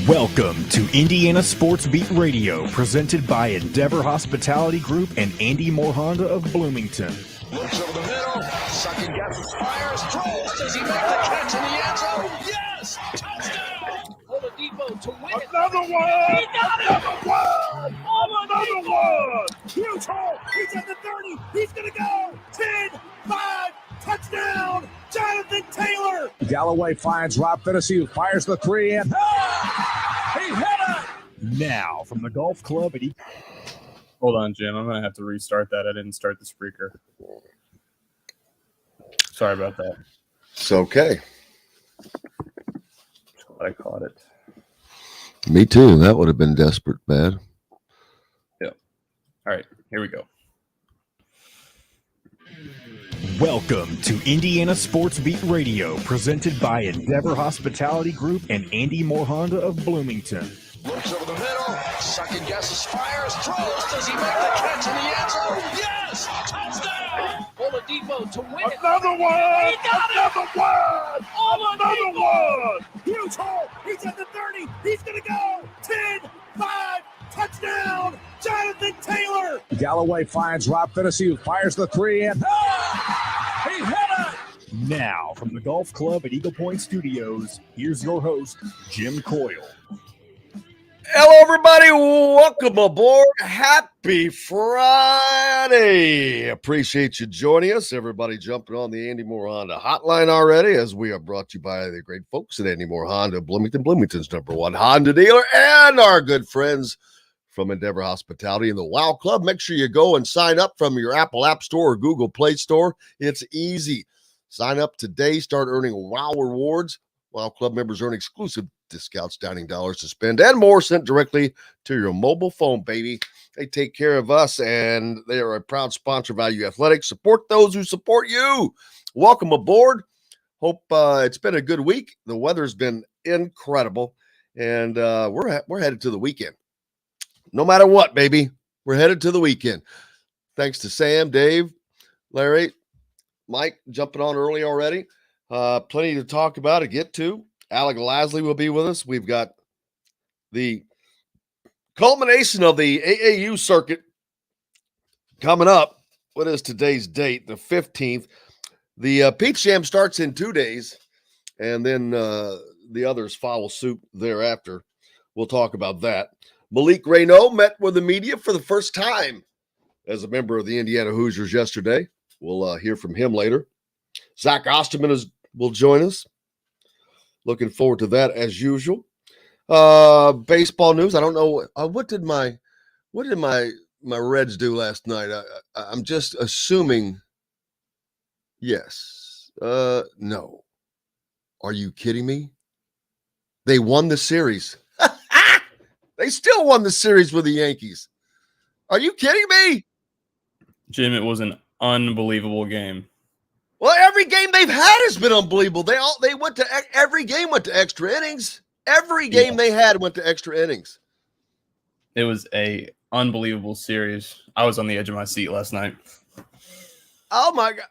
Welcome to Indiana Sports Beat Radio, presented by Endeavor Hospitality Group and Andy Moore Honda of Bloomington. Looks over the middle, second guesses, fires, throws. Does he make the catch in the end zone? Yes! Touchdown! Oladipo to win it. Another one! He got it! Another one! Another one! Huge hole! He's at the 30. He's going to go! 10, 5, touchdown! Jonathan Taylor! Galloway finds Rob Finnessy, who fires the three, and he hit it! Now, from the golf club at Hold on, Jim. I'm going to have to restart that. I didn't start the speaker. Sorry about that. It's okay. I caught it. Me too. That would have been desperate bad. Yeah. All right. Here we go. Welcome to Indiana Sports Beat Radio, presented by Endeavor Hospitality Group and Andy Moore Honda of Bloomington. Looks over the middle, second guesses, fires, throws. Does he make the catch in the end zone? Yes! Touchdown! Oladipo to win it. Another one! He got it! Another one! Oladipo! Another one! Huge hole! He's at the 30. He's going to go! 10, 5, touchdown! Jonathan Taylor! Galloway finds Rob Finnessy, who fires the three, and he hit it! Now, from the golf club at Eagle Point Studios, here's your host, Jim Coyle. Hello, everybody. Welcome aboard. Happy Friday. Appreciate you joining us. Everybody jumping on the Andy Moore Honda hotline already, as we are brought to you by the great folks at Andy Moore Honda, Bloomington's #1 Honda dealer, and our good friends from Endeavor Hospitality and the Wow Club. Make sure you go and sign up from your Apple App Store or Google Play Store. It's easy. Sign up today. Start earning Wow rewards. Wow Club members earn exclusive discounts, dining dollars to spend, and more sent directly to your mobile phone, baby. They take care of us, and they are a proud sponsor of Value Athletics. Support those who support you. Welcome aboard. Hope it's been a good week. The weather's been incredible, and we're headed to the weekend. No matter what, baby, we're headed to the weekend. Thanks to Sam, Dave, Larry, Mike jumping on early already. Plenty to talk about and get to. Alec and Lasley will be with us. We've got the culmination of the AAU circuit coming up. What is today's date? The 15th. The Peach Jam starts in 2 days, and then the others follow suit thereafter. We'll talk about that. Malik Raynaud met with the media for the first time as a member of the Indiana Hoosiers yesterday. We'll hear from him later. Zach Osterman will join us. Looking forward to that as usual. Baseball news. I don't know what did my Reds do last night. I'm just assuming yes. No. Are you kidding me? They won the series. They still won the series with the Yankees. Are you kidding me? Jim, it was an unbelievable game. Well, every game they've had has been unbelievable. Every game went to extra innings. Every game they had went to extra innings. It was a unbelievable series. I was on the edge of my seat last night. Oh my God.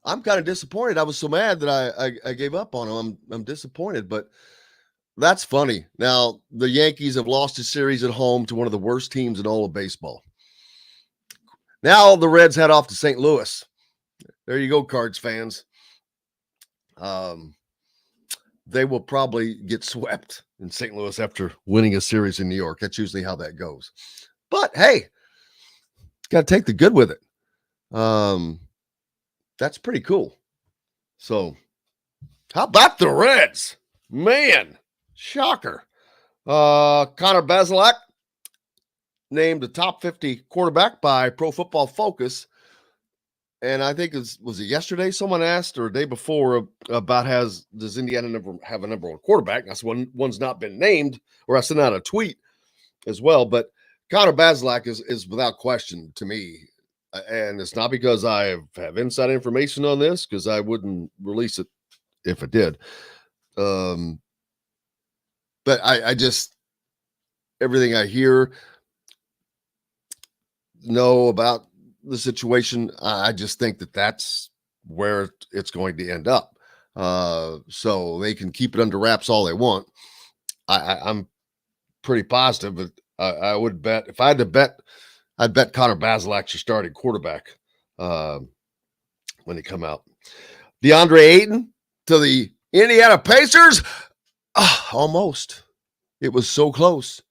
I'm kind of disappointed. I was so mad that I gave up on them. I'm disappointed, but that's funny. Now, the Yankees have lost a series at home to one of the worst teams in all of baseball. Now the Reds head off to St. Louis. There you go, Cards fans. They will probably get swept in St. Louis after winning a series in New York. That's usually how that goes. But, hey, got to take the good with it. That's pretty cool. So, how about the Reds? Man, shocker. Connor Bazelak named the top 50 quarterback by Pro Football Focus. And I think was it yesterday someone asked or a day before about does Indiana have a number one quarterback? I said one's not been named, or I sent out a tweet as well. But Connor Bazelak is without question to me. And it's not because I have inside information on this, because I wouldn't release it if it did. But I just, everything I hear, know about the situation, I just think that's where it's going to end up. So they can keep it under wraps all they want. I'm pretty positive, but I would bet if I had to bet, I'd bet Connor Bazelak's your starting quarterback when he come out. Deandre Ayton to the Indiana Pacers. Almost. It was so close.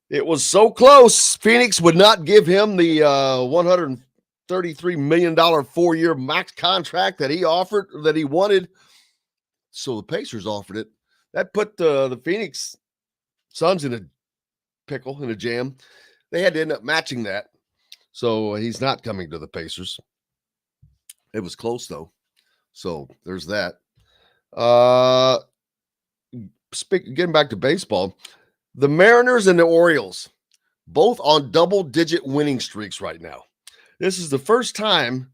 It was so close. Phoenix would not give him the $133 million 4-year max contract that he offered, that he wanted. So the Pacers offered it. That put the Phoenix Suns in a pickle, in a jam. They had to end up matching that. So he's not coming to the Pacers. It was close, though. So there's that. Getting back to baseball, the Mariners and the Orioles, both on double-digit winning streaks right now. This is the first time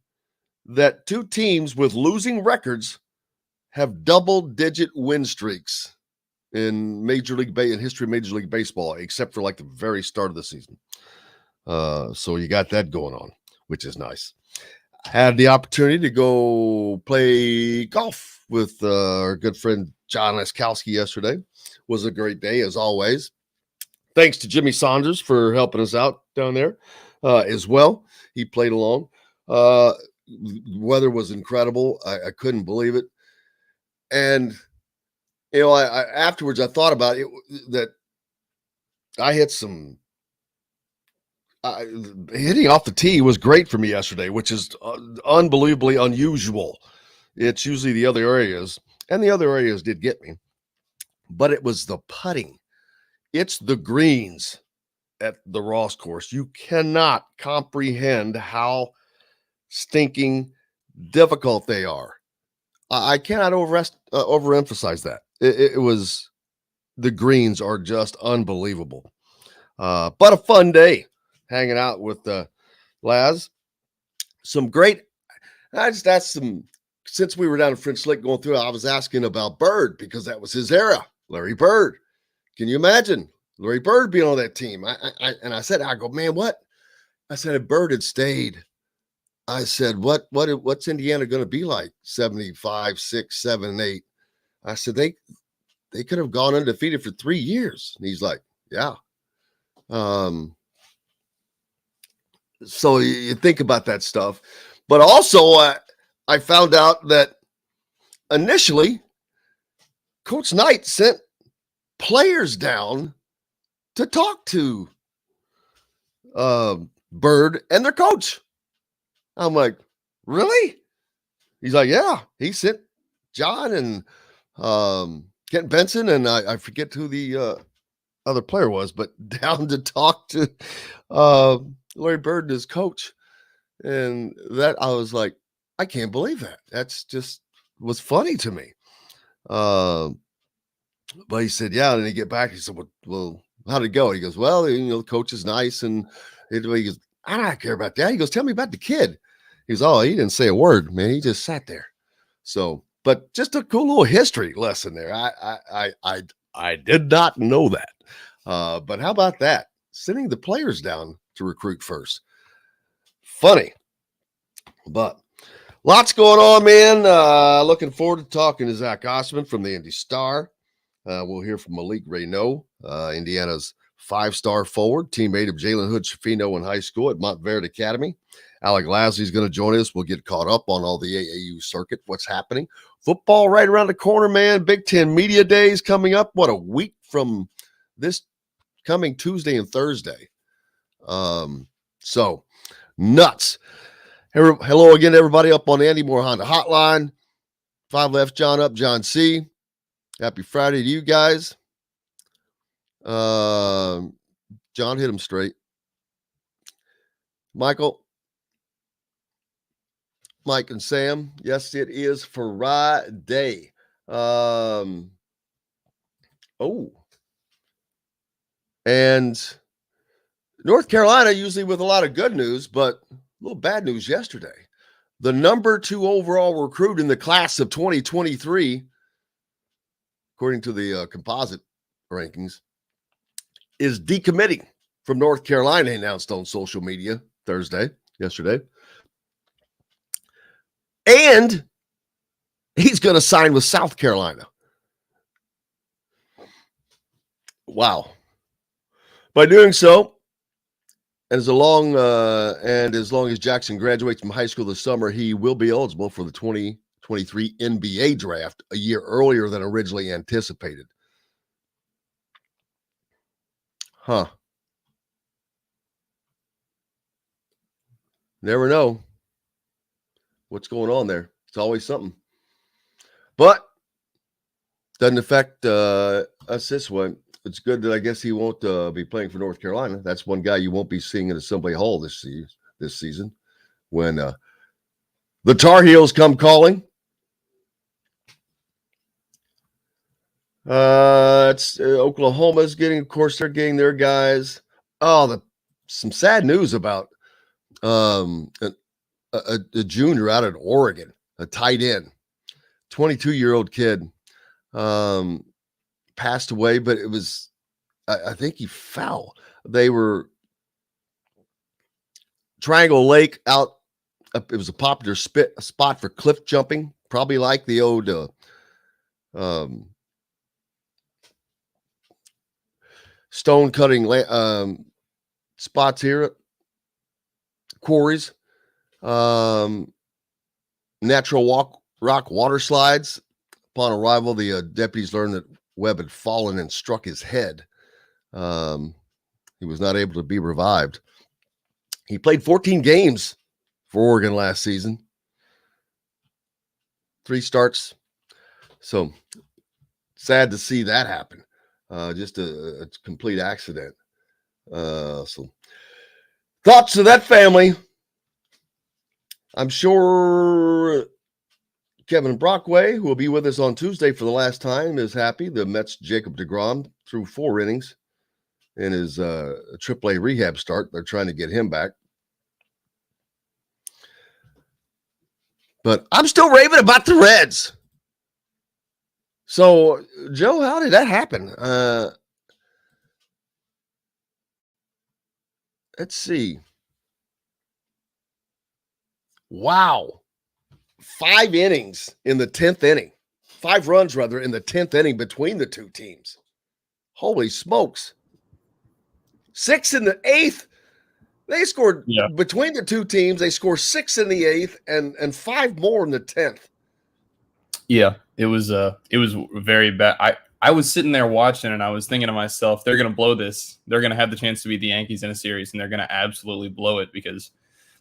that two teams with losing records have double-digit win streaks in history of Major League Baseball, except for like the very start of the season. So you got that going on, which is nice. Had the opportunity to go play golf with our good friend John Laskowski yesterday. Was a great day, as always. Thanks to Jimmy Saunders for helping us out down there as well. He played along. Weather was incredible. I couldn't believe it. And, you know, I afterwards I thought about it, that I hit some hitting off the tee was great for me yesterday, which is unbelievably unusual. It's usually the other areas, and the other areas did get me, but it was the putting. It's the greens at the Ross course. You cannot comprehend how stinking difficult they are. I cannot overemphasize that. It was, the greens are just unbelievable. But a fun day hanging out with Laz. Some great, I just asked some, since we were down in French Lick going through, I was asking about Bird, because that was his era. Larry Bird. Can you imagine Larry Bird being on that team? I said, I go, man, what? I said, if Bird had stayed, I said, what's Indiana going to be like? 75, 6, 7, 8. I said, they could have gone undefeated for 3 years. And he's like, yeah. So you think about that stuff. But also, I found out that initially Coach Knight sent players down to talk to Bird and their coach. I'm like, really? He's like, yeah. He sent John and Kent Benson, and I forget who the other player was, but down to talk to Larry Bird and his coach. And that, I was like, I can't believe that. That's just was funny to me. But he said, yeah. And then he get back. He said, well, how'd it go? He goes, well, the coach is nice. And he goes, I don't care about that. He goes, tell me about the kid. He goes, oh, he didn't say a word, man. He just sat there. So, but just a cool little history lesson there. I did not know that. But how about that? Sending the players down to recruit first. Funny. But lots going on, man. Looking forward to talking to Zach Osterman from the Indy Star. We'll hear from Malik Raynaud, Indiana's 5-star forward, teammate of Jalen Hood-Schifino in high school at Montverde Academy. Alec Lasley is going to join us. We'll get caught up on all the AAU circuit, what's happening. Football right around the corner, man. Big Ten Media Days coming up. What, a week from this coming Tuesday and Thursday. So, nuts. Hello again, everybody, up on the Andy Moore Honda Hotline. 5 left, John up, John C. Happy Friday to you guys. John hit him straight. Michael, Mike and Sam. Yes, it is Friday. And North Carolina usually with a lot of good news, but a little bad news yesterday. The number 2 overall recruit in the class of 2023, according to the composite rankings, is decommitting from North Carolina, announced on social media yesterday. And he's going to sign with South Carolina. Wow. By doing so, and as long as Jackson graduates from high school this summer, he will be eligible for the 2023 NBA draft a year earlier than originally anticipated. Huh. Never know what's going on there. It's always something. But doesn't affect us this way. It's good that I guess he won't be playing for North Carolina. That's one guy you won't be seeing in Assembly Hall this season when the Tar Heels come calling. It's Oklahoma's getting, of course, they're getting their guys. Oh, some sad news about a junior out of Oregon, a tight end, 22-year-old kid, passed away, but it was, I think he fell. They were Triangle Lake out. It was a popular spot for cliff jumping, probably like the old stone cutting spots here at quarries, natural rock water slides. Upon arrival, the deputies learned that Webb had fallen and struck his head. He was not able to be revived. He played 14 games for Oregon last season, 3 starts. So sad to see that happen. Just a complete accident. So thoughts to that family. I'm sure Kevin Brockway, who will be with us on Tuesday for the last time, is happy. The Mets' Jacob deGrom threw 4 innings in his AAA rehab start. They're trying to get him back. But I'm still raving about the Reds. So, Joe, how did that happen? Let's see. Wow. 5 innings in the 10th inning. 5 runs, rather, in the 10th inning between the two teams. Holy smokes. 6 in the 8th. They scored between the two teams. They scored 6 in the 8th and 5 more in the 10th. Yeah, it was very bad. I was sitting there watching and I was thinking to myself, they're going to blow this. They're going to have the chance to beat the Yankees in a series and they're going to absolutely blow it because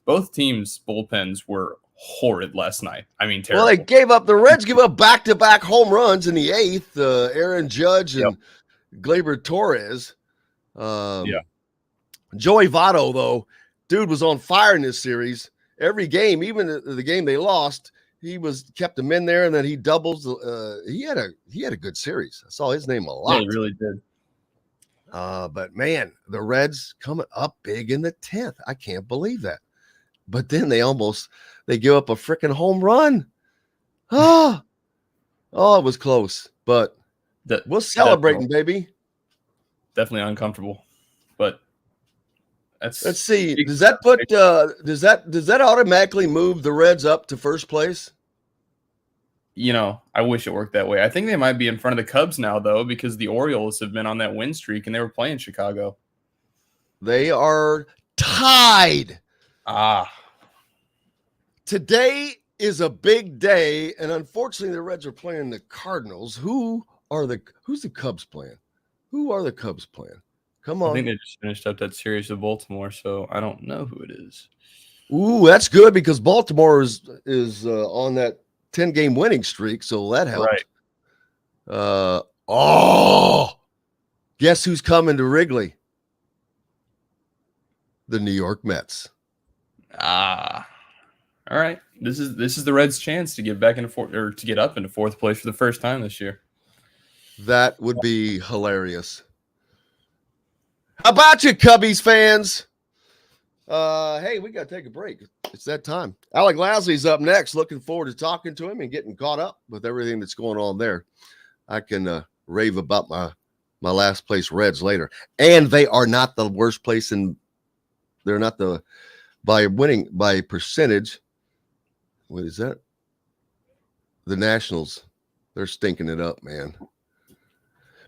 both teams' bullpens were horrid last night. I mean, terrible. Well, the Reds gave up back-to-back home runs in the 8th. Aaron Judge and Gleyber Torres. Joey Votto, though, dude was on fire in this series. Every game, even the game they lost, he kept him in there, and then he doubles. He had a good series. I saw his name a lot. Yeah, he really did. But man, the Reds coming up big in the 10th. I can't believe that. But then they give up a freaking home run. Oh, it was close, but we're celebrating, baby. Definitely uncomfortable, but let's see. Does that automatically move the Reds up to first place? You know, I wish it worked that way. I think they might be in front of the Cubs now, though, because the Orioles have been on that win streak and they were playing Chicago. They are tied. Today is a big day, and unfortunately, the Reds are playing the Cardinals. Who's the Cubs playing? Who are the Cubs playing? Come on. I think they just finished up that series with Baltimore, so I don't know who it is. Ooh, that's good because Baltimore is on that 10-game winning streak, so that helped. Right. Guess who's coming to Wrigley? The New York Mets. All right. This is the Reds' chance to get back into to get up into 4th place for the first time this year. That would be hilarious. How about you, Cubbies fans? Hey, we got to take a break. It's that time. Alec Lasley's up next. Looking forward to talking to him and getting caught up with everything that's going on there. I can rave about my last place Reds later. And they are not the worst place they're not by percentage. What is that? The Nationals. They're stinking it up, man.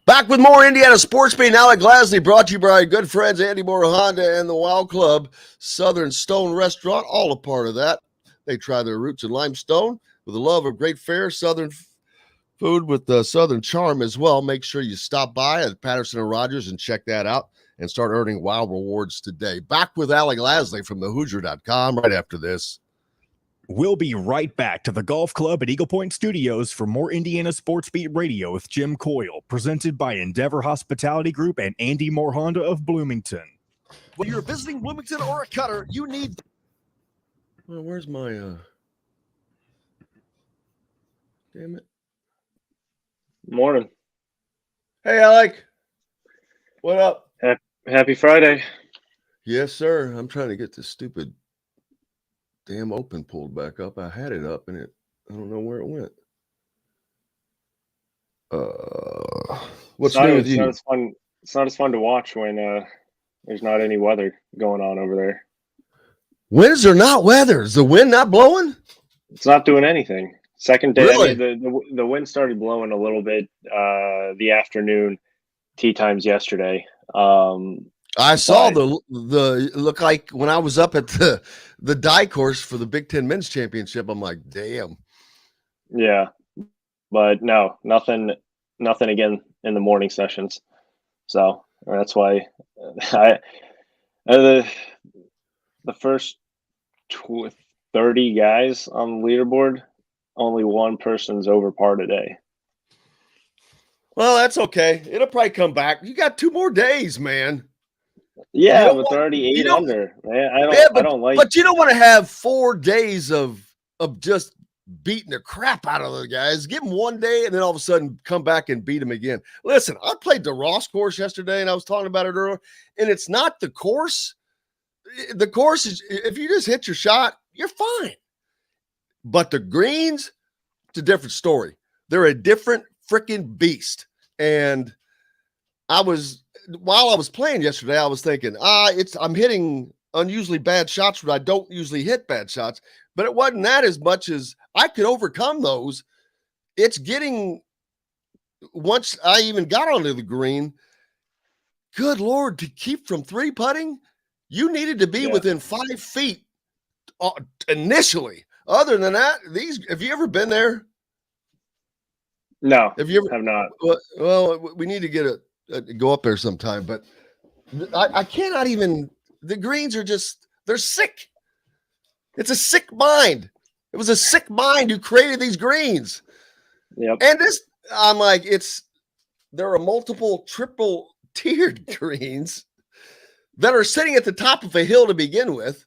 Back with more Indiana Sports Beat. Alec, Lasley, brought to you by our good friends Andy Moore Honda and the Wow Club, Southern Stone Restaurant, all a part of that. They try their roots in Limestone with a love of great fare, Southern food with the Southern charm as well. Make sure you stop by at Patterson and Rogers and check that out and start earning Wow rewards today. Back with Alec Lasley from thehoosier.com right after this. We'll be right back to the golf club at Eagle Point Studios for more Indiana Sports Beat Radio with Jim Coyle, presented by Endeavor Hospitality Group and Andy Moore Honda of Bloomington. When you're visiting Bloomington or a Cutter, you need... Well, where's my... Damn it. Morning. Hey, Alec. What up? Happy Friday. Yes, sir. I'm trying to get this stupid damn open pulled back up. I had it up and I don't know where it went. What's new with you? It's not as fun to watch when there's not any weather going on over there. When is there not weather? Is the wind not blowing? It's not doing anything. Second day, Really? I mean, the wind started blowing a little bit the afternoon tee times yesterday. I saw the look like when I was up at the die course for the Big Ten Men's Championship. I'm like, damn. Yeah, but no, nothing again in the morning sessions. So that's why the first 30 guys on the leaderboard, only one person's over par today. Well, that's okay. It'll probably come back. You got 2 more days, man. Yeah, You know but they're already 8 under. Man, But I don't like. But you don't want to have 4 days of just beating the crap out of the guys. Give them 1 day and then all of a sudden come back and beat them again. Listen, I played the Ross course yesterday and I was talking about it earlier, and it's not the course. The course is, if you just hit your shot, you're fine. But the greens, it's a different story. They're a different freaking beast. And while I was playing yesterday, I was thinking, I'm hitting unusually bad shots, but I don't usually hit bad shots. But it wasn't that as much as I could overcome those. It's getting, once I even got onto the green, good Lord, to keep from 3 putting, you needed to be within 5 feet initially. Other than that, have you ever been there? No, have you ever? Have not. Well, we need to get go up there sometime, but I cannot even. The greens are they're sick. It's a sick mind. It was a sick mind who created these greens. Yep. And I'm like, there are multiple triple tiered greens that are sitting at the top of a hill to begin with.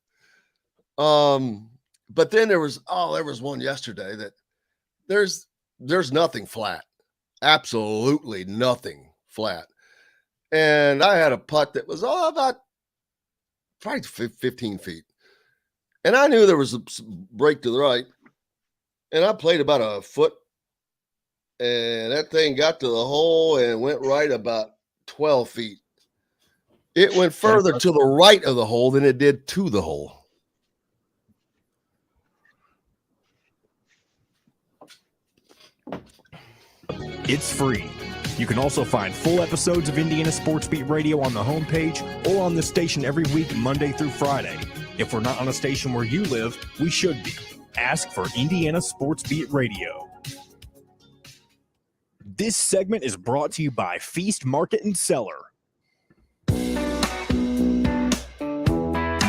But then there was one yesterday that there's nothing flat. Absolutely nothing flat. And I had a putt that was about probably 15 feet. And I knew there was a break to the right. And I played about a foot. And that thing got to the hole and went right about 12 feet. It went further to the right of the hole than it did to the hole. It's free. You can also find full episodes of Indiana Sports Beat Radio on the homepage or on the station every week, Monday through Friday. If we're not on a station where you live, we should be. Ask for Indiana Sports Beat Radio. This segment is brought to you by Feast Market and Cellar.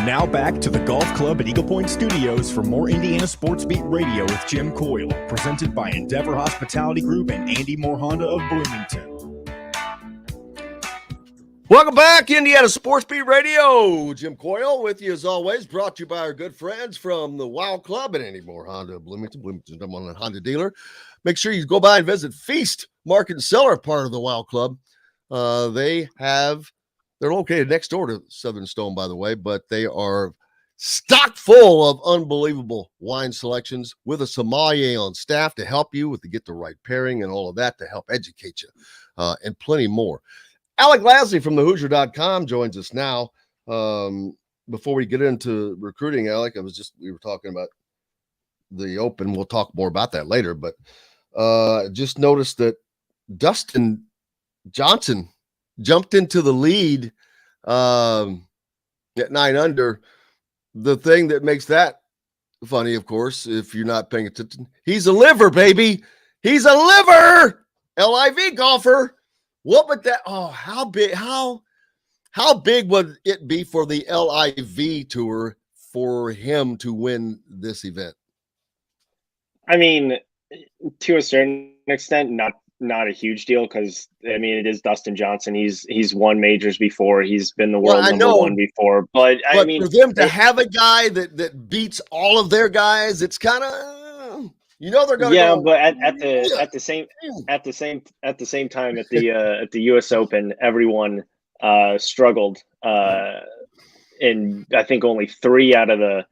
Now back to the golf club at Eagle Point Studios for more Indiana Sports Beat Radio with Jim Coyle, presented by Endeavor Hospitality Group and Andy Moore Honda of Bloomington. Welcome back, Indiana Sports Beat Radio. Jim Coyle with you as always, brought to you by our good friends from the Wow Club and Andy Moore Honda of Bloomington. Bloomington's number 1 Honda dealer. Make sure you go by and visit Feast Market and Cellar, part of the Wow Club. They're located next door to Southern Stone, by the way, but they are stock full of unbelievable wine selections with a sommelier on staff to help you to get the right pairing and all of that to help educate you and plenty more. Alec Lasley from thehoosier.com joins us now. Before we get into recruiting, Alec, we were talking about the Open. We'll talk more about that later, but just noticed that Dustin Johnson jumped into the lead at 9 under. The thing that makes that funny, of course, if you're not paying attention, he's a liver, baby. He's a liver, LIV golfer. What would that? Oh, how big? How big would it be for the LIV tour for him to win this event? I mean, to a certain extent, not a huge deal because I mean it is Dustin Johnson. He's won majors before. He's been the world number one before. But I mean, for them to have a guy that beats all of their guys, it's kind of they're going to go. But at the same time at the U.S. Open, everyone struggled. And I think only 3 out of the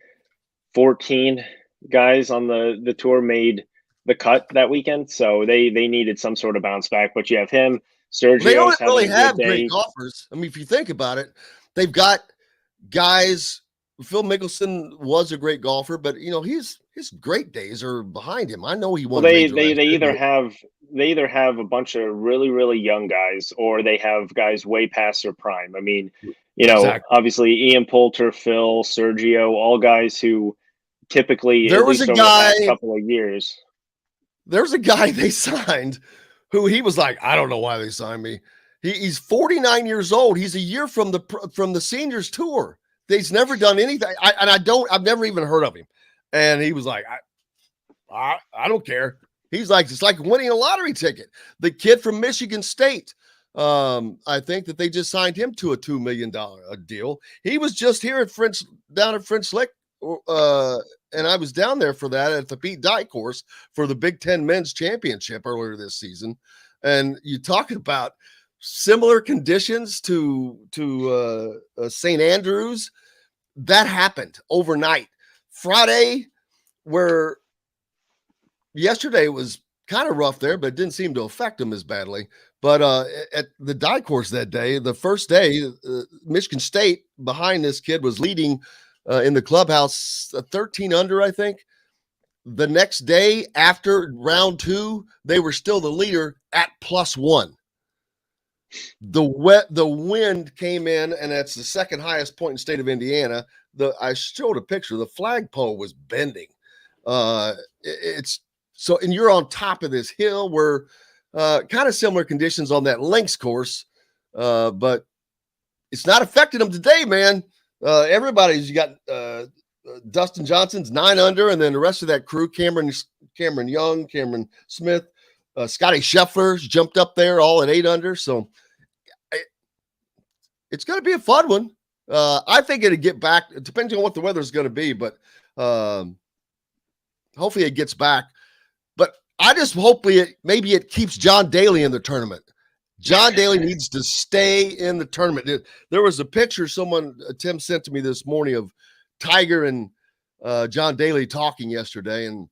14 guys on the tour made the cut that weekend, so they needed some sort of bounce back. But you have him, Sergio. They don't really have great golfers. I mean, if you think about it, they've got guys. Phil Mickelson was a great golfer, but his great days are behind him. I know he won. Well, they either have a bunch of really, really young guys, or they have guys way past their prime. I mean, Exactly. Obviously Ian Poulter, Phil, Sergio, all guys who typically there was a guy a couple of years. There's a guy they signed who he was like, I don't know why they signed me. He's 49 years old. He's a year from the seniors tour. He's never done anything. I've never even heard of him. And he was like, I don't care. He's like, it's like winning a lottery ticket. The kid from Michigan State. I think that they just signed him to a $2 million deal. He was just here down at French Lick. And I was down there for that at the Pete Dye course for the Big Ten Men's Championship earlier this season. And you talking about similar conditions to St. Andrews. That happened overnight. Friday, where yesterday was kind of rough there, but it didn't seem to affect them as badly. But at the Dye course that day, the first day, Michigan State behind this kid was leading in the clubhouse, 13 under, I think. The next day after round 2, they were still the leader at +1. The wind came in, and that's the second highest point in the state of Indiana. I showed a picture. The flagpole was bending. It's so, and you're on top of this hill where kind of similar conditions on that links course, but it's not affecting them today, man. Everybody's got Dustin Johnson's 9 under, and then the rest of that crew, Cameron Young, Cameron Smith, Scotty Scheffler's jumped up there all at 8 under. So it's going to be a fun one. I think it'll get back. It depends on what the weather is going to be, but hopefully it gets back. But I just hope maybe it keeps John Daly in the tournament. John Daly needs to stay in the tournament. There was a picture Tim sent to me this morning of Tiger and John Daly talking yesterday. And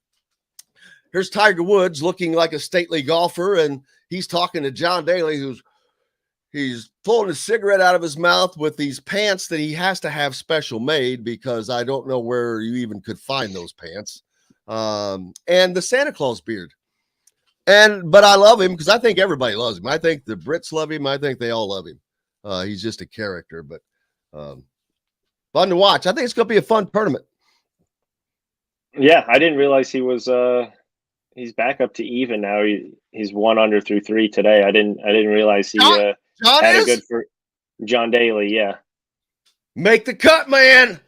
here's Tiger Woods looking like a stately golfer. And he's talking to John Daly, he's pulling a cigarette out of his mouth with these pants that he has to have special made because I don't know where you even could find those pants. And the Santa Claus beard. But I love him because I think everybody loves him. I think the Brits love him. I think they all love him. He's just a character, but fun to watch. I think it's going to be a fun tournament. Yeah, I didn't realize he was. He's back up to even now. He's 1 under through 3 today. I didn't realize he had a good for John Daly. Yeah, make the cut, man.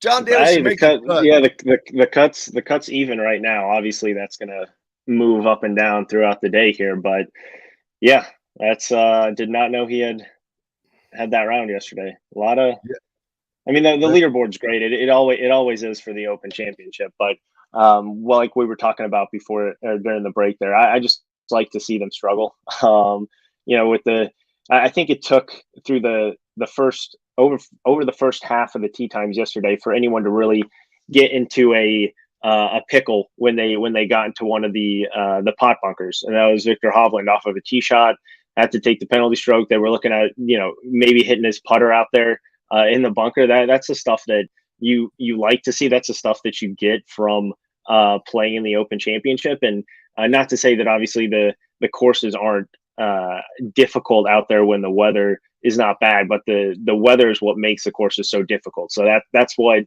John Daly should make the cut. Yeah, the cut's even right now. Obviously, that's gonna move up and down throughout the day here, but yeah, that's did not know he had that round yesterday. A lot of I mean the leaderboard's great. It always is for the Open Championship, but like we were talking about before during the break there, I just like to see them struggle. I think it took through the first over the first half of the tee times yesterday for anyone to really get into a pickle when they got into one of the pot bunkers, and that was Victor Hovland off of a tee shot, had to take the penalty stroke. They were looking at maybe hitting his putter out there in the bunker. That's the stuff that you like to see. That's the stuff that you get from playing in the Open Championship. And not to say that obviously the courses aren't difficult out there when the weather is not bad, but the weather is what makes the courses so difficult. So that's what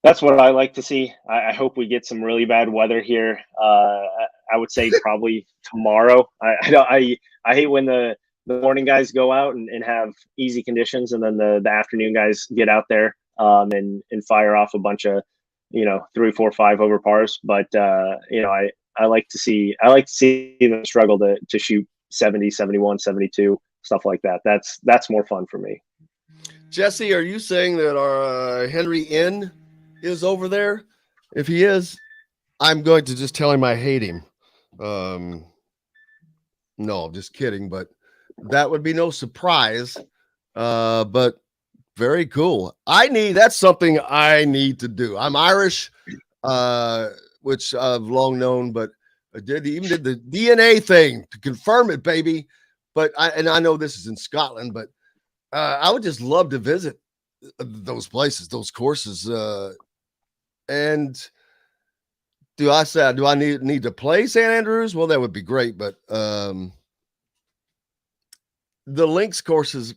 I like to see. I hope we get some really bad weather here. I would say probably tomorrow. I hate when the morning guys go out and have easy conditions, and then the afternoon guys get out there and fire off a bunch of 3, 4, 5 over pars. But I like to see them struggle to shoot 70, 71, 72, stuff like that. That's more fun for me. Jesse, are you saying that our Henry N is over there? If he is, I'm going to just tell him I hate him. No, I'm just kidding, but that would be no surprise. But very cool. That's something I need to do. I'm Irish, which I've long known, but I did the DNA thing to confirm it, baby. But I know this is in Scotland, but I would just love to visit those places, those courses. And do I need to play St. Andrews? Well, that would be great, but the links courses,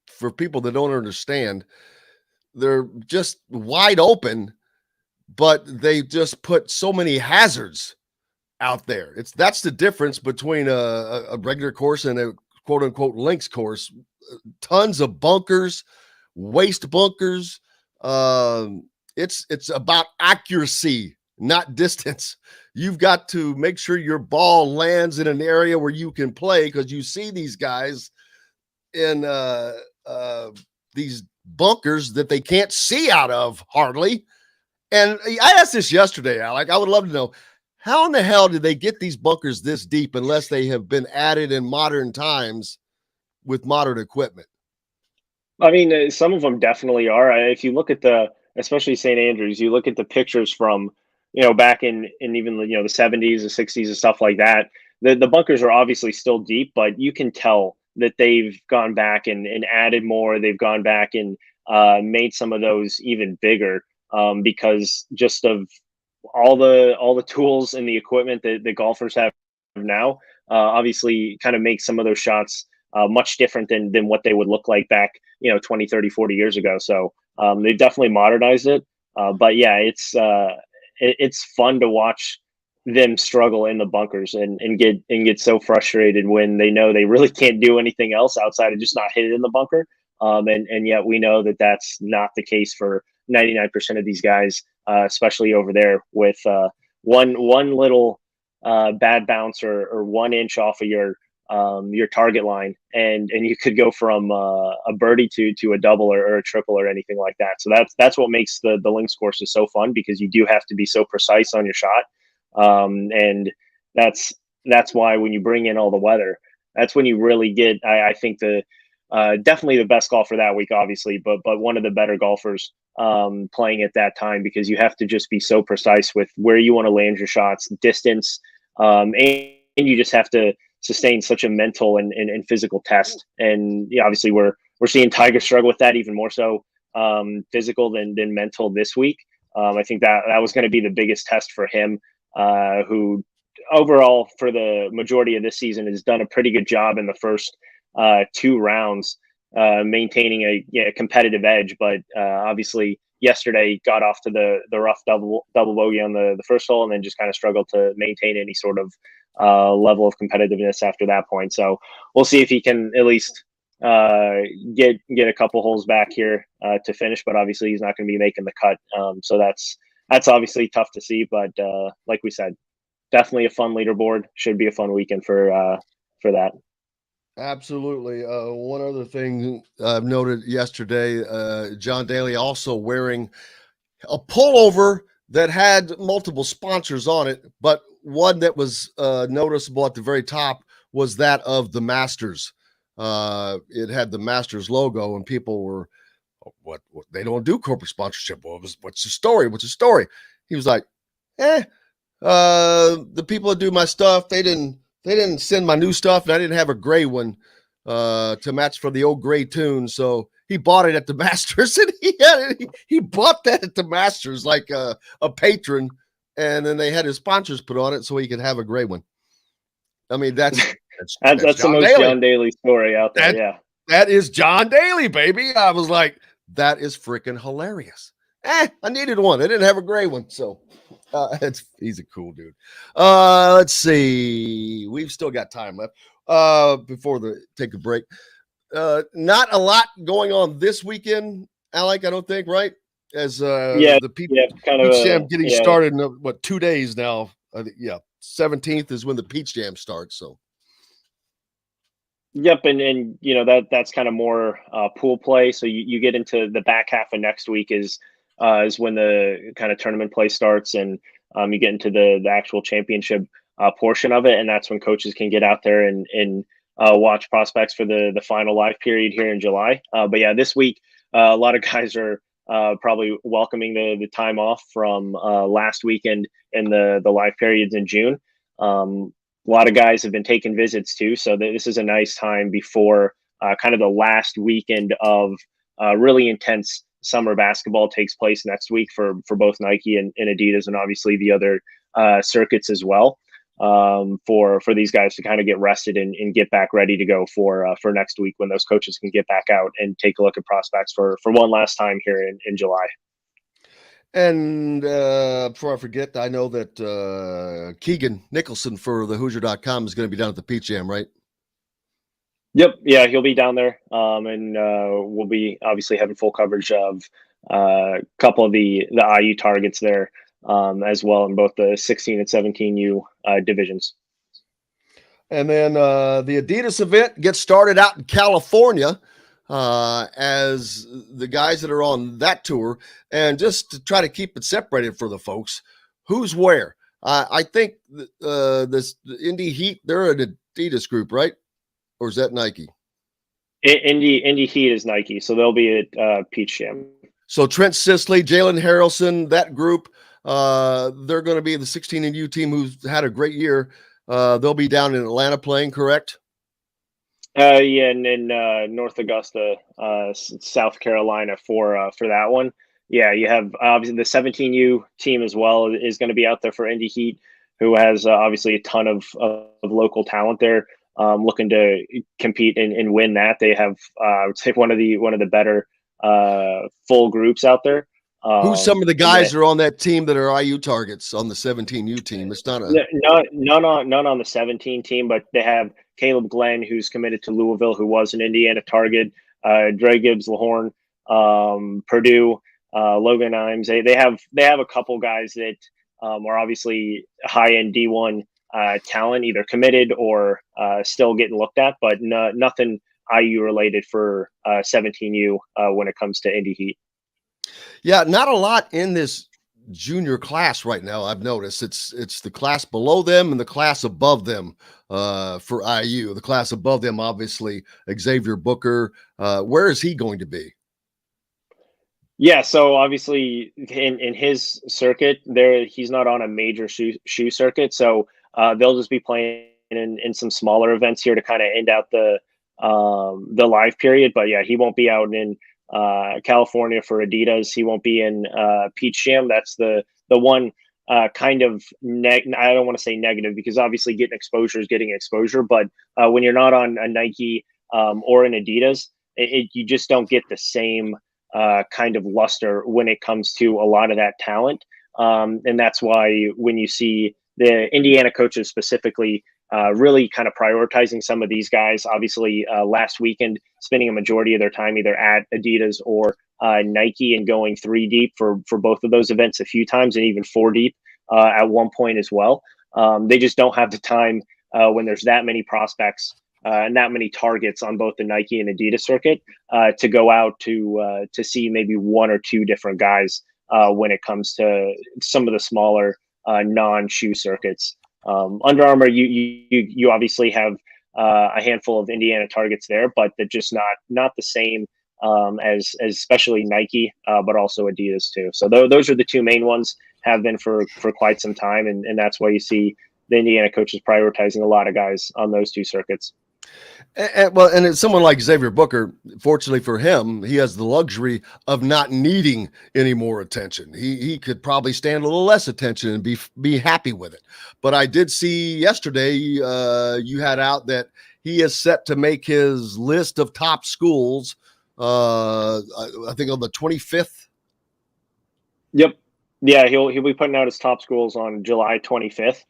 for people that don't understand, they're just wide open, but they just put so many hazards out there. That's the difference between a regular course and a quote unquote links course. Tons of bunkers, waste bunkers. It's about accuracy, not distance. You've got to make sure your ball lands in an area where you can play, because you see these guys in these bunkers that they can't see out of hardly. And I asked this yesterday, Alec. I would love to know, how in the hell did they get these bunkers this deep unless they have been added in modern times with modern equipment? I mean, some of them definitely are. If you look at especially St. Andrews, you look at the pictures from, back in even, the 70s, the 60s and stuff like that. The bunkers are obviously still deep, but you can tell that they've gone back and added more. They've gone back and made some of those even bigger because just of all the tools and the equipment that the golfers have now. Obviously kind of make some of those shots much different than what they would look like back 20, 30, 40 years ago. So they've definitely modernized it, but yeah, it's fun to watch them struggle in the bunkers and get so frustrated when they know they really can't do anything else outside of just not hit it in the bunker. And yet we know that that's not the case for 99% of these guys, especially over there with one little bad bounce or 1 inch off of your target line, and you could go from a birdie to a double or a triple or anything like that. So that's what makes the links courses so fun, because you do have to be so precise on your shot. And that's why when you bring in all the weather, that's when you really get, I think definitely the best golfer that week, obviously, but one of the better golfers playing at that time, because you have to just be so precise with where you want to land your shots, distance, and you just have to sustain such a mental and physical test. And yeah, obviously we're seeing Tiger struggle with that even more so physical than mental this week. I think that was going to be the biggest test for him, who overall for the majority of this season has done a pretty good job in the first 2 rounds, maintaining a competitive edge. But obviously yesterday got off to the rough double bogey on the first hole, and then just kind of struggled to maintain any sort of level of competitiveness after that point. So we'll see if he can at least get a couple holes back here to finish, but obviously he's not going to be making the cut. So that's obviously tough to see, but like we said, definitely a fun leaderboard. Should be a fun weekend for that. Absolutely. One other thing I've noted yesterday, John Daly also wearing a pullover that had multiple sponsors on it, but one that was noticeable at the very top was that of the Masters. It had the Masters logo, and people were, what they don't do corporate sponsorship. What's the story? What's the story? He was like, the people that do my stuff, they didn't send my new stuff, and I didn't have a gray one to match for the old gray tune. So he bought it at the Masters, and he bought that at the Masters like a patron, and then they had his sponsors put on it so he could have a gray one. I mean, that's That's the John most Daly. John Daly story out there. That is John Daly, baby. I was like, that is freaking hilarious. I needed one. I didn't have a gray one, so he's a cool dude. Let's see. We've still got time left before take a break. Not a lot going on this weekend, Alec, I don't think, right? As the Peach Jam getting started in 2 days now. 17th is when the Peach Jam starts. So. Yep, and that's kind of more pool play. So you get into the back half of next week is when the kind of tournament play starts, and you get into the actual championship portion of it, and that's when coaches can get out there and watch prospects for the final live period here in July. But yeah, this week a lot of guys are probably welcoming the time off from last weekend and the live periods in June. A lot of guys have been taking visits too, so this is a nice time before kind of the last weekend of really intense summer basketball takes place next week for both Nike and Adidas, and obviously the other circuits as well. For these guys to kind of get rested and get back ready to go for next week, when those coaches can get back out and take a look at prospects for one last time here in July. And before I forget, I know that Keegan Nicholson for the Hoosier.com is going to be down at the Peach Jam, right? Yep. Yeah, he'll be down there. And we'll be obviously having full coverage of a couple of the IU targets there as well in both the 16 and 17U divisions. And then the Adidas event gets started out in California as the guys that are on that tour, and just to try to keep it separated for the folks, who's where. I think this Indy Heat, they're an Adidas group, right? Or is that Nike? Indy Heat is Nike, so they'll be at Peach Jam. So Trent Sisley, Jalen Harrelson, that group, they're going to be the 16U team who's had a great year. They'll be down in Atlanta playing, correct? Yeah, and in North Augusta, South Carolina for that one. Yeah, you have obviously the 17U team as well is going to be out there for Indy Heat, who has obviously a ton of local talent there, looking to compete and win that. They have I would say one of the better full groups out there. Who's some of the guys that are on that team that are IU targets on the 17U team? It's not none on the 17 team, but they have Caleb Glenn, who's committed to Louisville, who was an Indiana target, Dre Gibbs Lahorn, Purdue, Logan Imes. They have a couple guys that are obviously high-end D1 talent, either committed or still getting looked at, but nothing IU related for 17U when it comes to Indy Heat. Yeah, not a lot in this junior class right now. I've noticed it's the class below them and the class above them for IU. The class above them, obviously, Xavier Booker. Where is he going to be? Yeah, so obviously in his circuit there, he's not on a major shoe circuit, so they'll just be playing in some smaller events here to kind of end out the live period. But yeah, he won't be out in California for Adidas. He won't be in Peach Jam. That's the one kind of I don't want to say negative, because obviously getting exposure is getting exposure, but when you're not on a Nike or an Adidas, you just don't get the same kind of luster when it comes to a lot of that talent. And that's why when you see the Indiana coaches specifically really kind of prioritizing some of these guys, obviously last weekend spending a majority of their time either at Adidas or Nike, and going 3 deep for both of those events a few times, and even 4 deep at one point as well. They just don't have the time when there's that many prospects and that many targets on both the Nike and Adidas circuit to go out to see maybe 1 or 2 different guys when it comes to some of the smaller non-shoe circuits. Under Armour, you obviously have a handful of Indiana targets there, but they're just not the same as especially Nike, but also Adidas too. So those are the 2 main ones, have been for quite some time, and that's why you see the Indiana coaches prioritizing a lot of guys on those 2 circuits. And it's someone like Xavier Booker. Fortunately for him, he has the luxury of not needing any more attention. He could probably stand a little less attention and be happy with it. But I did see yesterday you had out that he is set to make his list of top schools. I think on the 25th. Yep. Yeah, he'll be putting out his top schools on July 25th.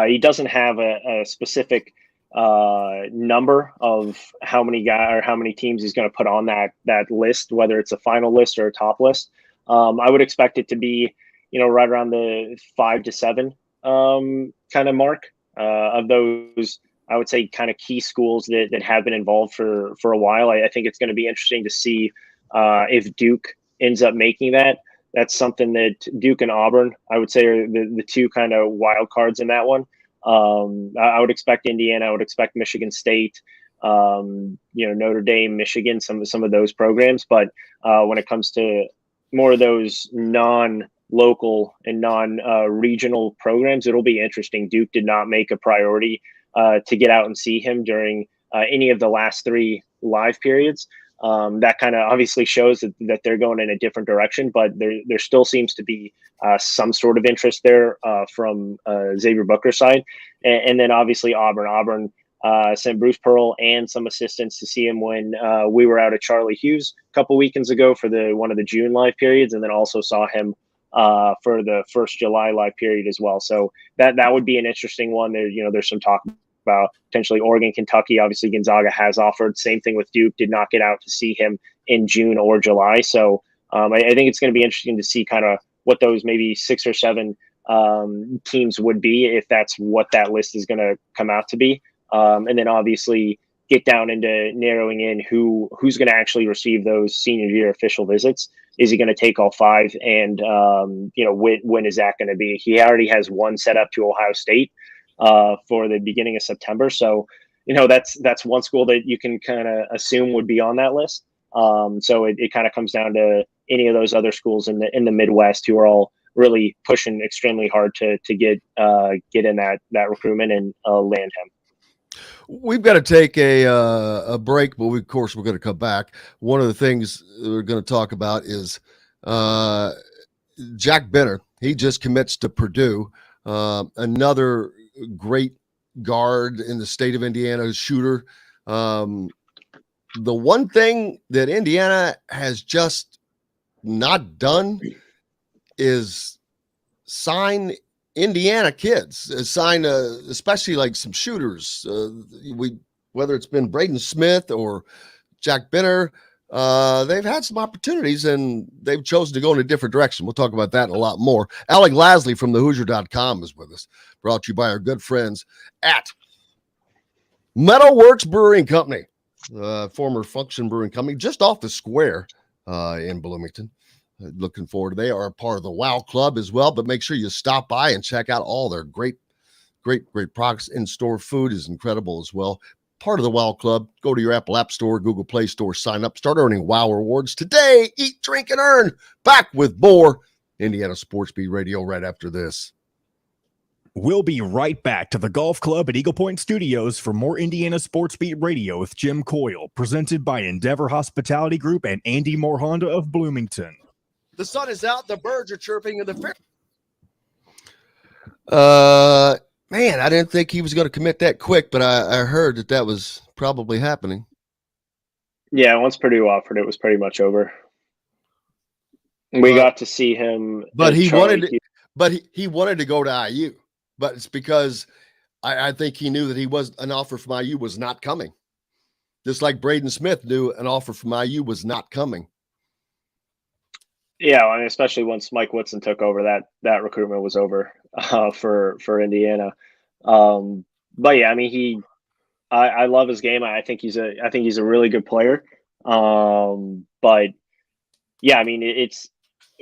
He doesn't have a specific number of how many teams he's going to put on that list, whether it's a final list or a top list. I would expect it to be, right around the 5 to 7 kind of mark of those. I would say kind of key schools that have been involved for a while. I think it's going to be interesting to see if Duke ends up making that. That's something that Duke and Auburn, I would say, are the two kind of wild cards in that one. I would expect Indiana. I would expect Michigan State, Notre Dame, Michigan, some of those programs. But when it comes to more of those non-local and non-regional programs, it'll be interesting. Duke did not make a priority to get out and see him during any of the last 3 live periods. That kind of obviously shows that they're going in a different direction, but there still seems to be some sort of interest there from Xavier Booker's side. And then obviously Auburn sent Bruce Pearl and some assistants to see him when we were out at Charlie Hughes a couple weekends ago for one of the June live periods, and then also saw him for the first July live period as well. So that would be an interesting one. There's some talk about potentially Oregon, Kentucky. Obviously, Gonzaga has offered. Same thing with Duke. Did not get out to see him in June or July. So I think it's going to be interesting to see kind of what those maybe 6 or 7 teams would be if that's what that list is going to come out to be. And then obviously get down into narrowing in who's going to actually receive those senior year official visits. Is he going to take all 5? And when is that going to be? He already has one set up to Ohio State for the beginning of September. So, that's one school that you can kind of assume would be on that list. So it kind of comes down to any of those other schools in the Midwest who are all really pushing extremely hard to get in that recruitment and land him. We've got to take a break, but of course we're going to come back. One of the things we're going to talk about is Jack Benner. He just commits to Purdue. Another great guard in the state of Indiana, shooter. The one thing that Indiana has just not done is sign Indiana kids, especially like some shooters. Whether it's been Braden Smith or Jack Benner, they've had some opportunities and they've chosen to go in a different direction. We'll talk about that and a lot more. Alec Lasley from thehoosier.com is with us, brought to you by our good friends at Metalworks Brewing Company, former Function Brewing Company, just off the square in Bloomington. Looking forward to they are a part of the WOW Club as well, but make sure you stop by and check out all their great products. In-store food is incredible as well. Part of the WOW Club. Go to your Apple App Store, Google Play Store, sign up, start earning WOW rewards today. Eat, drink, and earn. Back with more Indiana Sports Beat Radio right after this. We'll be right back to the Golf Club at Eagle Point Studios for more Indiana Sports Beat Radio with Jim Coyle, presented by Endeavor Hospitality Group and Andy Moore Honda of Bloomington. The sun is out, the birds are chirping, and the fair. Man, I didn't think he was going to commit that quick, but I heard that was probably happening. Yeah, once Purdue offered, it was pretty much over. We got to see him, but he wanted to go to IU. But it's because I think he knew that an offer from IU was not coming. Just like Braden Smith knew an offer from IU was not coming. Yeah, I mean, especially once Mike Woodson took over, that recruitment was over for Indiana. But yeah, I mean, I love his game. I think he's a really good player. But yeah, I mean, it's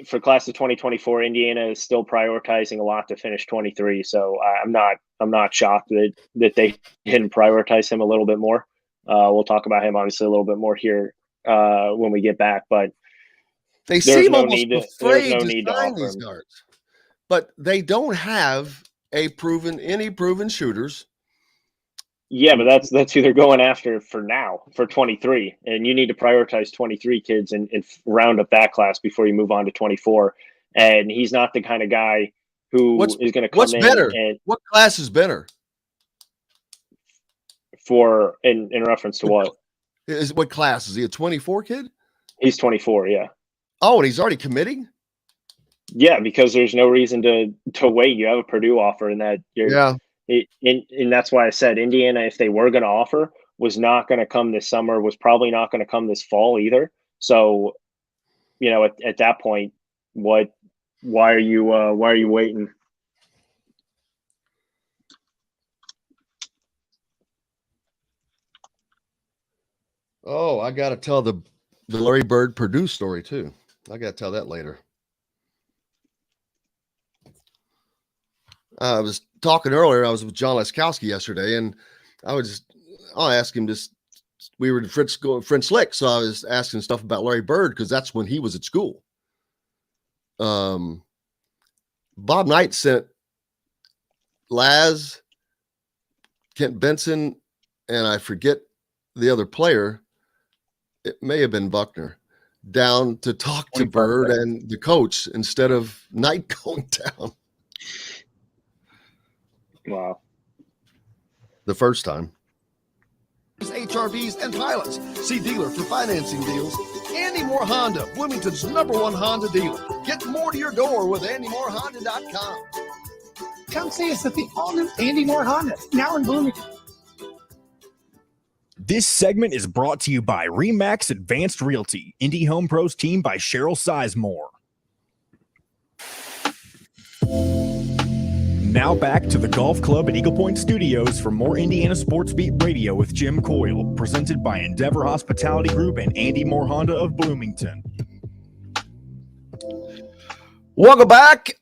for class of 2024. Indiana is still prioritizing a lot to finish 23. So I'm not shocked that they didn't prioritize him a little bit more. We'll talk about him obviously a little bit more here when we get back, but. They seem almost afraid to sign these guards, but they don't have any proven shooters. Yeah, but that's who they're going after for now, for 23. And you need to prioritize 23 kids and round up that class before you move on to 24. And he's not the kind of guy who is going to What's come in better? and What class is better? in reference to what? What class? Is he a 24 kid? He's 24, yeah. Oh, and he's already committing? Yeah, because there's no reason to wait. You have a Purdue offer, and that and that's why I said Indiana, if they were going to offer, was not going to come this summer, was probably not going to come this fall either. So, at that point, why are you waiting? Oh, I got to tell the Larry Bird Purdue story too. I got to tell that later. I was talking earlier. I was with John Laskowski yesterday, and I'll ask him this. We were in French Lick, so I was asking stuff about Larry Bird because that's when he was at school. Bob Knight sent Laz, Kent Benson, and I forget the other player. It may have been Buckner down to talk to Bird and the coach instead of Knight going down. Wow. The first time. HRVs and pilots. See dealer for financing deals. Andy Moore Honda, Bloomington's #1 Honda dealer. Get more to your door with AndyMooreHonda.com. Come see us at the all-new Andy Moore Honda, now in Bloomington. This segment is brought to you by Remax Advanced Realty, Indy Home Pros team by Cheryl Sizemore. Now back to the Golf Club at Eagle Point Studios for more Indiana Sports Beat Radio with Jim Coyle, presented by Endeavor Hospitality Group and Andy Moore Honda of Bloomington. Welcome back.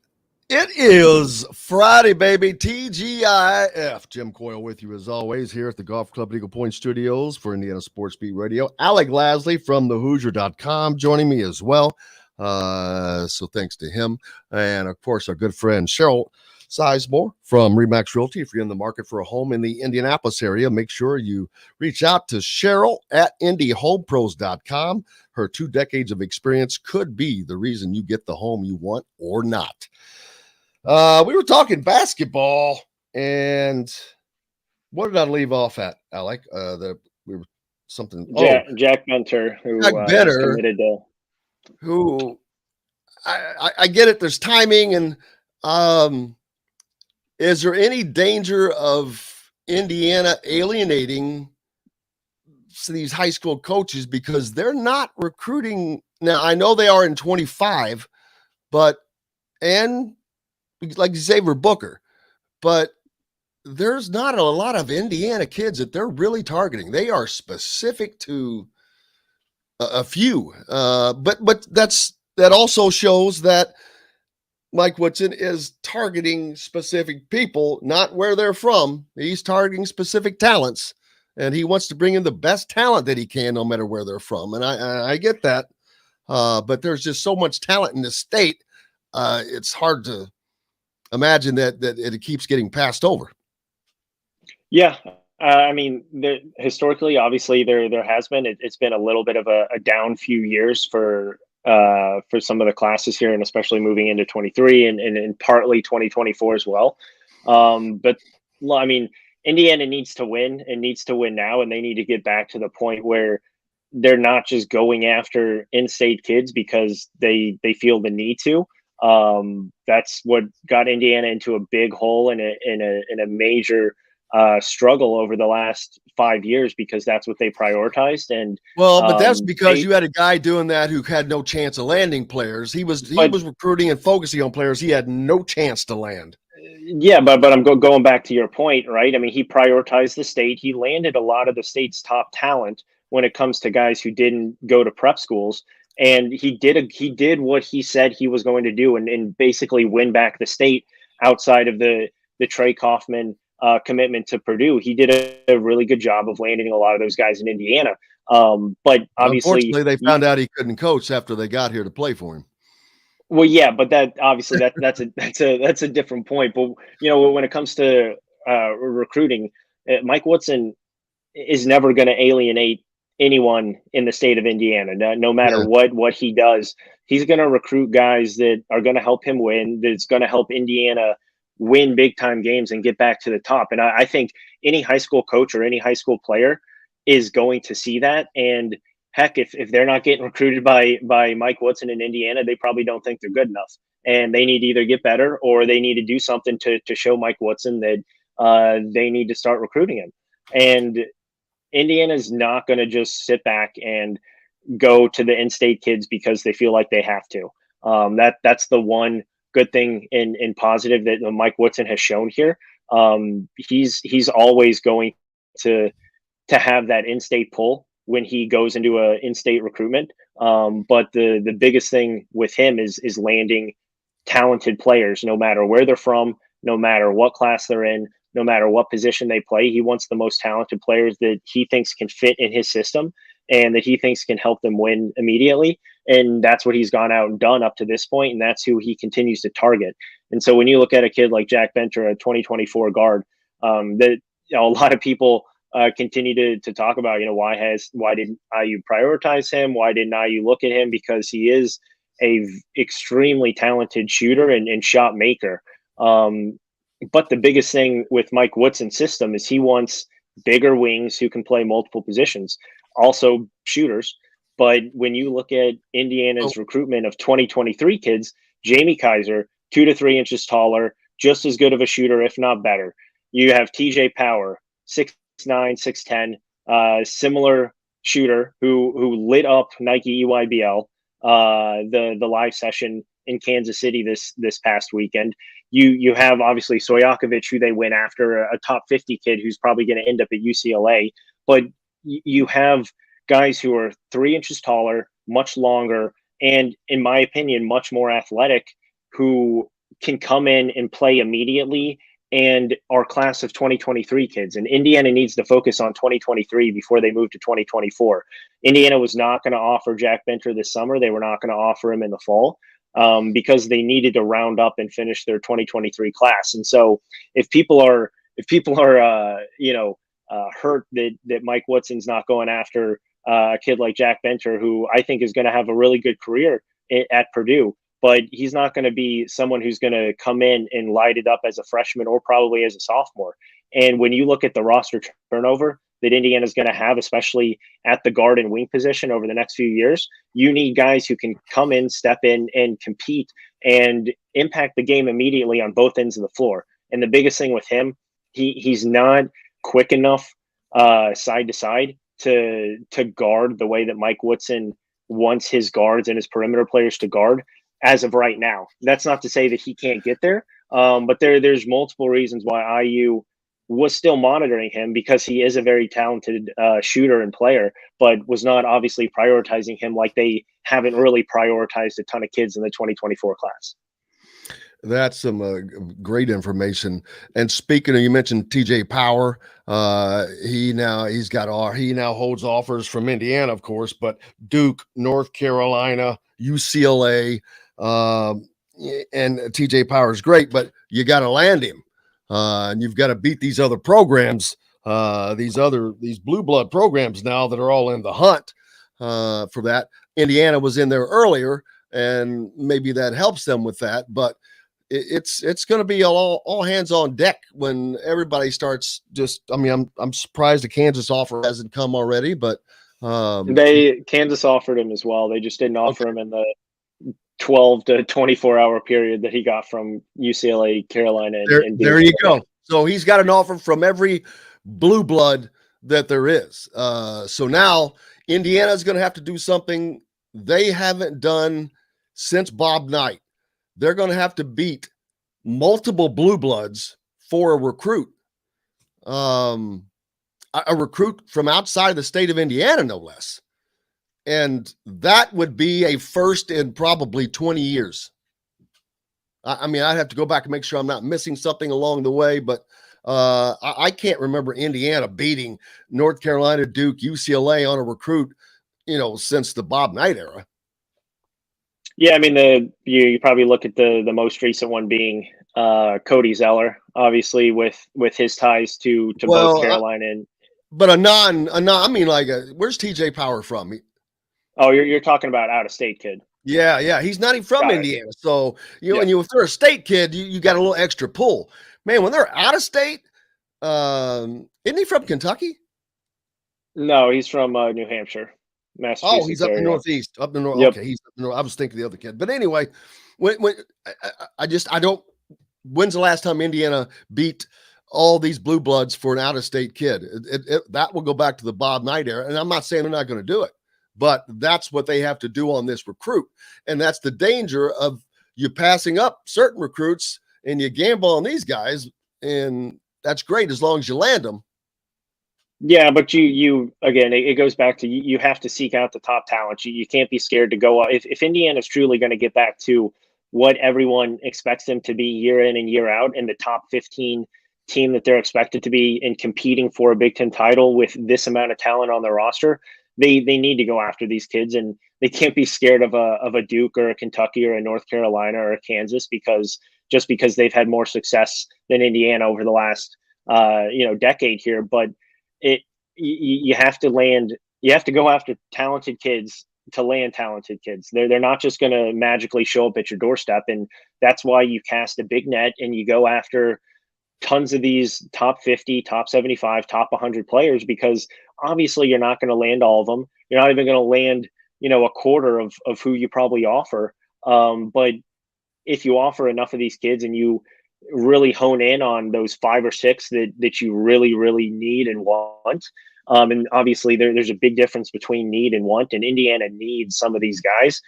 It is Friday, baby. TGIF. Jim Coyle with you as always here at the Golf Club at Eagle Point Studios for Indiana Sports Beat Radio. Alec Lasley from thehoosier.com joining me as well. So thanks to him. And of course, our good friend Cheryl Sizemore from Remax Realty. If you're in the market for a home in the Indianapolis area, make sure you reach out to Cheryl at IndyHomePros.com. Her 2 decades of experience could be the reason you get the home you want or not. We were talking basketball, and what did I leave off at, Alec? Jack Benter, who committed to. Who I get it. There's timing, and is there any danger of Indiana alienating these high school coaches because they're not recruiting now? I know they are in 25, and like Xavier Booker, but there's not a lot of Indiana kids that they're really targeting. They are specific to a few, but that also shows that Mike Woodson is targeting specific people, not where they're from. He's targeting specific talents, and he wants to bring in the best talent that he can, no matter where they're from. And I get that, but there's just so much talent in this state. It's hard to imagine that it keeps getting passed over. Yeah. I mean, historically, obviously, there has been. It's been a little bit of a down few years for some of the classes here, and especially moving into 23 and partly 2024 as well. But I mean, Indiana needs to win and needs to win now, and they need to get back to the point where they're not just going after in-state kids because they feel the need to. That's what got Indiana into a big hole in a major struggle over the last 5 years, because that's what they prioritized. And but that's because you had a guy doing that who had no chance of landing players. He was recruiting and focusing on players he had no chance to land. Yeah, but I'm going back to your point, right? I mean, he prioritized the state. He landed a lot of the state's top talent when it comes to guys who didn't go to prep schools. And he did what he said he was going to do, and basically win back the state outside of the Trey Kaufman commitment to Purdue. He did a really good job of landing a lot of those guys in Indiana. But obviously, unfortunately, they found out he couldn't coach after they got here to play for him. Well, yeah, but that's a different point. But when it comes to recruiting, Mike Woodson is never going to alienate anyone in the state of Indiana. No matter what he does, he's going to recruit guys that are going to help him win. That's going to help Indiana win big time games and get back to the top. And I think any high school coach or any high school player is going to see that. And heck, if they're not getting recruited by Mike Woodson in Indiana, they probably don't think they're good enough. And they need to either get better or they need to do something to show Mike Woodson that they need to start recruiting him. And Indiana's not going to just sit back and go to the in-state kids because they feel like they have to. That's the one good thing in positive that Mike Woodson has shown here. He's always going to have that in-state pull when he goes into a in-state recruitment. But the biggest thing with him is landing talented players, no matter where they're from, no matter what class they're in, no matter what position they play. He wants the most talented players that he thinks can fit in his system and that he thinks can help them win immediately. And that's what he's gone out and done up to this point, and that's who he continues to target. And so when you look at a kid like Jack Benter, a 2024 guard, that a lot of people continue to talk about, why didn't IU prioritize him? Why didn't IU look at him? Because he is a extremely talented shooter and shot maker. But the biggest thing with Mike Woodson's system is he wants bigger wings who can play multiple positions, also shooters. But when you look at Indiana's recruitment of 2023 kids, Jamie Kaiser, 2 to 3 inches taller, just as good of a shooter, if not better. You have TJ Power, 6'9", 6'10", similar shooter who lit up Nike EYBL, the live session in Kansas City this past weekend. You have obviously Stojakovic, who they went after, a top 50 kid who's probably going to end up at UCLA. But you have guys who are 3 inches taller, much longer, and in my opinion, much more athletic, who can come in and play immediately, and our class of 2023 kids. And Indiana needs to focus on 2023 before they move to 2024. Indiana was not going to offer Jack Benter this summer. They were not going to offer him in the fall. Because they needed to round up and finish their 2023 class. And so if people are hurt that Mike Woodson's not going after a kid like Jack Benter, who I think is going to have a really good career at Purdue, but he's not going to be someone who's going to come in and light it up as a freshman or probably as a sophomore. And when you look at the roster turnover that Indiana's going to have, especially at the guard and wing position over the next few years, you need guys who can come in, step in, and compete and impact the game immediately on both ends of the floor. And the biggest thing with him, he's not quick enough side to side to guard the way that Mike Woodson wants his guards and his perimeter players to guard as of right now. That's not to say that he can't get there, but there's multiple reasons why IU was still monitoring him, because he is a very talented shooter and player, but was not obviously prioritizing him like they haven't really prioritized a ton of kids in the 2024 class. That's some great information. And speaking of, you mentioned TJ Power. He now holds offers from Indiana, of course, but Duke, North Carolina, UCLA, and TJ Power is great, but you got to land him. And you've got to beat these other programs, these blue blood programs now that are all in the hunt for that. Indiana was in there earlier, and maybe that helps them with that. But it's going to be all hands on deck when everybody starts. I'm surprised the Kansas offer hasn't come already, but Kansas offered him as well. They just didn't offer him in the 12 to 24 hour period that he got from UCLA, Carolina. And there you go. So he's got an offer from every blue blood that there is. So now Indiana's going to have to do something they haven't done since Bob Knight. They're going to have to beat multiple blue bloods for a recruit. A recruit from outside the state of Indiana, no less. And that would be a first in probably 20 years. I'd have to go back and make sure I'm not missing something along the way, but I can't remember Indiana beating North Carolina, Duke, UCLA on a recruit, since the Bob Knight era. Yeah, you probably look at the most recent one being Cody Zeller obviously with his ties to Well, both Carolina and. But I mean, like, where's TJ Power from? Oh, you're talking about out of state kid. Yeah. He's not even from Got it. Indiana. So, Yeah. if they're a state kid, you got a little extra pull. Man, when they're out of state, isn't he from Kentucky? No, he's from New Hampshire, Massachusetts. Oh, he's up in the area. Northeast. Up in the North. Yep. Okay, he's up in the North. I was thinking the other kid. But anyway, when I don't. When's the last time Indiana beat all these blue bloods for an out-of-state kid? That will go back to the Bob Knight era. And I'm not saying they're not going to do it, but that's what they have to do on this recruit. And that's the danger of you passing up certain recruits and you gamble on these guys. And that's great as long as you land them. Yeah, but you again, it goes back to you have to seek out the top talent. You can't be scared to go. If Indiana is truly going to get back to what everyone expects them to be year in and year out, and the top 15 team that they're expected to be in competing for a Big Ten title with this amount of talent on their roster, they need to go after these kids, and they can't be scared of a Duke or a Kentucky or a North Carolina or a Kansas because they've had more success than Indiana over the last decade here. But you have to go after talented kids to land talented kids. They're not just going to magically show up at your doorstep, and that's why you cast a big net and you go after tons of these top 50, top 75, top 100 players, because obviously you're not going to land all of them. You're not even going to land, a quarter of who you probably offer. But if you offer enough of these kids and you really hone in on those 5 or 6 that you really, really need and want, and obviously there's a big difference between need and want, and Indiana needs some of these guys.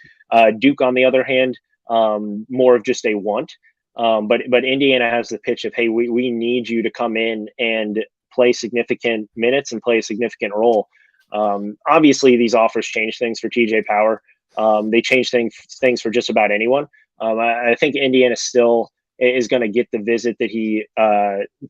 Duke, on the other hand, more of just a want. But Indiana has the pitch of, hey, we need you to come in and play significant minutes and play a significant role. Obviously, these offers change things for TJ Power. They change things for just about anyone. I think Indiana still is going to get the visit that he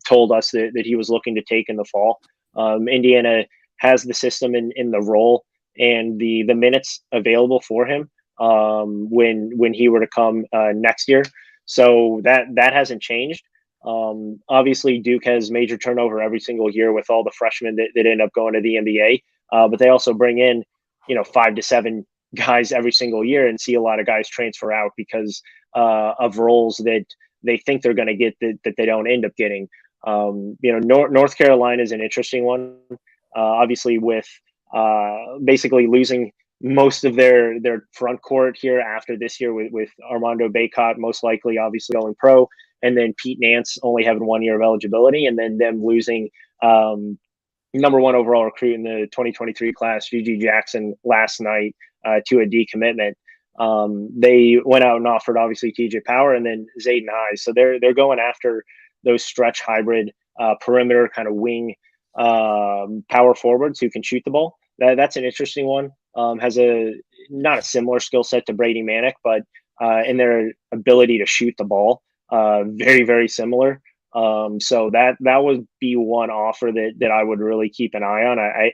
told us that he was looking to take in the fall. Indiana has the system in the role and the minutes available for him when he were to come next year. So that hasn't changed. Obviously, Duke has major turnover every single year with all the freshmen that end up going to the NBA. But they also bring in, 5 to 7 guys every single year, and see a lot of guys transfer out because of roles that they think they're going to get that they don't end up getting. North Carolina is an interesting one. Obviously, with basically losing most of their front court here after this year with Armando Bacot most likely obviously going pro, and then Pete Nance only having 1 year of eligibility, and then them losing number 1 overall recruit in the 2023 class, Gigi Jackson, last night to a decommitment. They went out and offered obviously TJ Power and then Zayden Hayes. So they're going after those stretch hybrid perimeter kind of wing power forwards who can shoot the ball. That's an interesting one. Has not a similar skill set to Brady Manick, but in their ability to shoot the ball, very, very similar. So that would be one offer that I would really keep an eye on.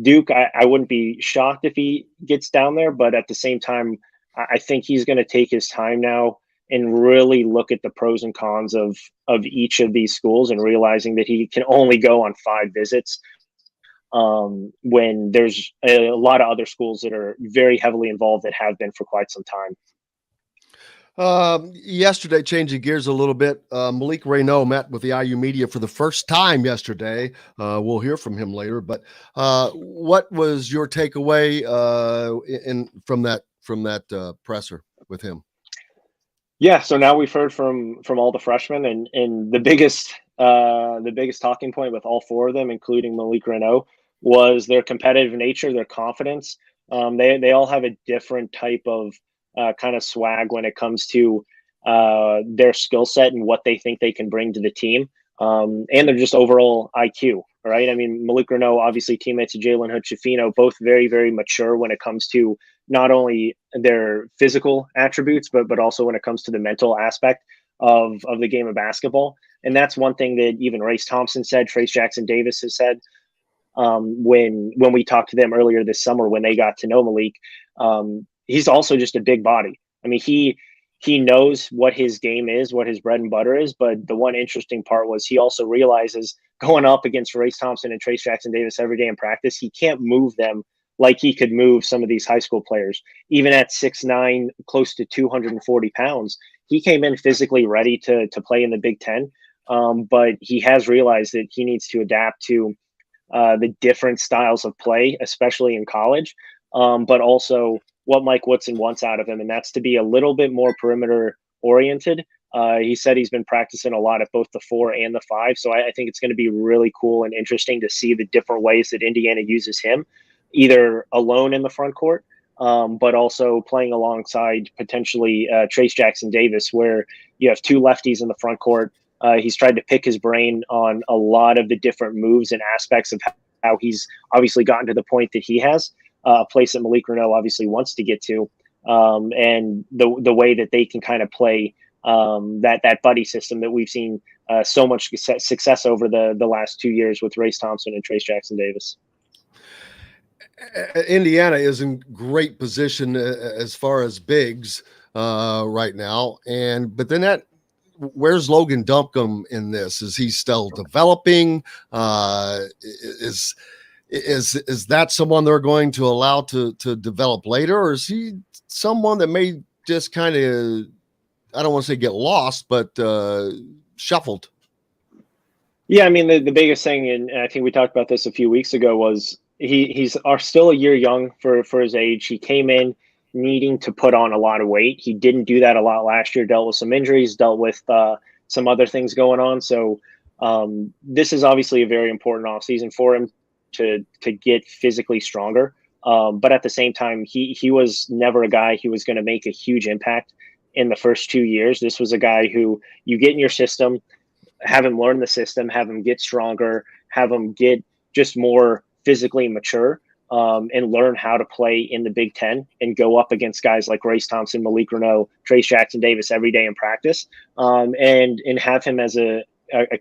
Duke, I wouldn't be shocked if he gets down there, but at the same time, I think he's going to take his time now and really look at the pros and cons of each of these schools, and realizing that he can only go on 5 visits when there's a lot of other schools that are very heavily involved that have been for quite some time. Yesterday, changing gears a little bit, Malik Rayneau met with the IU media for the first time yesterday. We'll hear from him later, but what was your takeaway from that presser with him? Yeah, so now we've heard from all the freshmen, and the biggest talking point with all 4 of them, including Malik Rayneau, was their competitive nature, their confidence. They all have a different type of kind of swag when it comes to their skill set and what they think they can bring to the team, and their just overall IQ. Right? I mean, Malik Rayneau, obviously teammates of Jalen Hood-Schifino, both very, very mature when it comes to not only their physical attributes, but also when it comes to the mental aspect of the game of basketball. And that's one thing that even Race Thompson said, Trace Jackson Davis has said when we talked to them earlier this summer when they got to know Malik. He's also just a big body. I mean, he he knows what his game is, what his bread and butter is. But the one interesting part was he also realizes going up against Race Thompson and Trace Jackson Davis every day in practice, he can't move them like he could move some of these high school players. Even at 6'9", close to 240 pounds, he came in physically ready to play in the Big Ten. But he has realized that he needs to adapt to the different styles of play, especially in college, but also what Mike Woodson wants out of him, and that's to be a little bit more perimeter oriented. He said he's been practicing a lot at both the 4 and the 5, so I think it's going to be really cool and interesting to see the different ways that Indiana uses him, either alone in the front court, but also playing alongside potentially Trace Jackson Davis, where you have 2 lefties in the front court. He's tried to pick his brain on a lot of the different moves and aspects of how he's obviously gotten to the point that he has, a place that Malik Renault obviously wants to get to, and the way that they can kind of play that buddy system that we've seen so much success over the last 2 years with Race Thompson and Trace Jackson Davis. Indiana is in great position as far as bigs right now, but then where's Logan Duncombe in this? Is he still developing? Is that someone they're going to allow to develop later, or is he someone that may just kind of, I don't want to say get lost, but shuffled? Yeah, I mean, the biggest thing, and I think we talked about this a few weeks ago, was he's still a year young for his age. He came in needing to put on a lot of weight. He didn't do that a lot last year, dealt with some injuries, dealt with some other things going on. So this is obviously a very important offseason for him to get physically stronger. But at the same time, he was never a guy who was going to make a huge impact in the first 2 years. This was a guy who you get in your system, have him learn the system, have him get stronger, have him get just more physically mature, and learn how to play in the Big Ten and go up against guys like Race Thompson, Malik Renault, Trace Jackson Davis every day in practice, and have him as a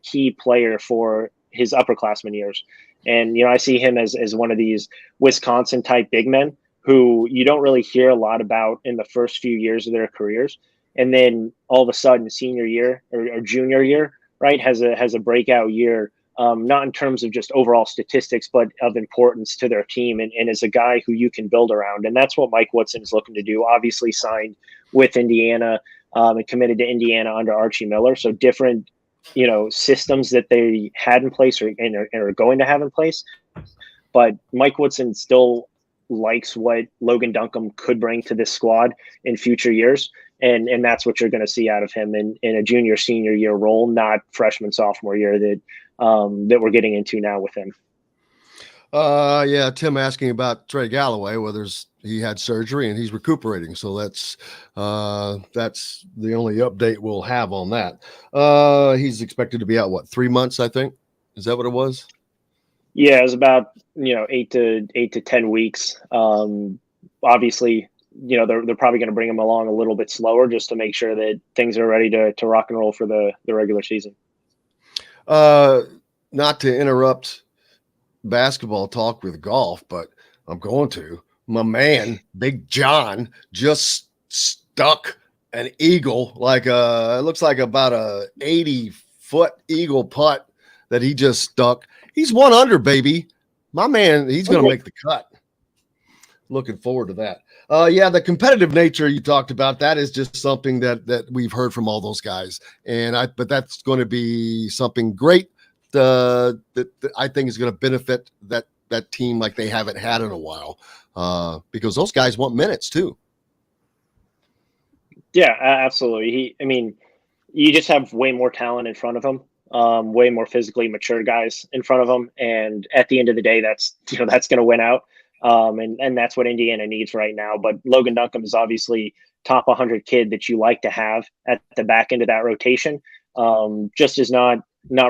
key player for his upperclassmen years. And, I see him as one of these Wisconsin type big men who you don't really hear a lot about in the first few years of their careers. And then all of a sudden senior year or junior year, right, has a breakout year, not in terms of just overall statistics, but of importance to their team, and is a guy who you can build around. And that's what Mike Woodson is looking to do. Obviously signed with Indiana and committed to Indiana under Archie Miller. So different, systems that they had in place and are going to have in place. But Mike Woodson still likes what Logan Duncombe could bring to this squad in future years. And that's what you're going to see out of him in a junior, senior year role, not freshman, sophomore year that we're getting into now with him. Yeah, Tim asking about Trey Galloway, whether he had surgery and he's recuperating. So that's the only update we'll have on that. He's expected to be out, 3 months, I think? Is that what it was? Yeah, it was about 8 to 10 weeks. Obviously, they're probably going to bring him along a little bit slower just to make sure that things are ready to rock and roll for the regular season. Not to interrupt basketball talk with golf, but I'm going to. My man, Big John, just stuck an eagle, it looks like about a 80-foot eagle putt that he just stuck. He's 1 under, baby. My man, he's going to make the cut. Looking forward to that. Yeah, the competitive nature you talked about, that is just something that we've heard from all those guys. But that's going to be something great that I think is going to benefit that team like they haven't had in a while, because those guys want minutes too. Yeah, absolutely. You just have way more talent in front of him, way more physically mature guys in front of him. And at the end of the day, that's going to win out. And that's what Indiana needs right now. But Logan Duncombe is obviously top 100 kid that you like to have at the back end of that rotation. Just is not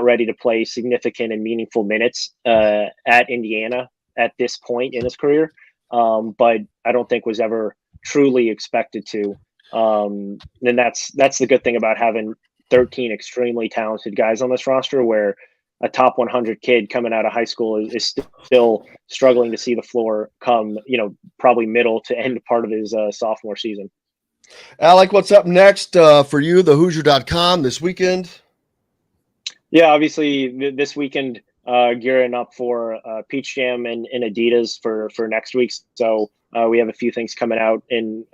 ready to play significant and meaningful minutes at Indiana at this point in his career. But I don't think was ever truly expected to. And that's the good thing about having 13 extremely talented guys on this roster, where a top 100 kid coming out of high school is still struggling to see the floor come, probably middle to end part of his sophomore season. Alec, what's up next for you, the Hoosier.com this weekend? Yeah, obviously this weekend, gearing up for Peach Jam and Adidas for next week. So we have a few things coming out in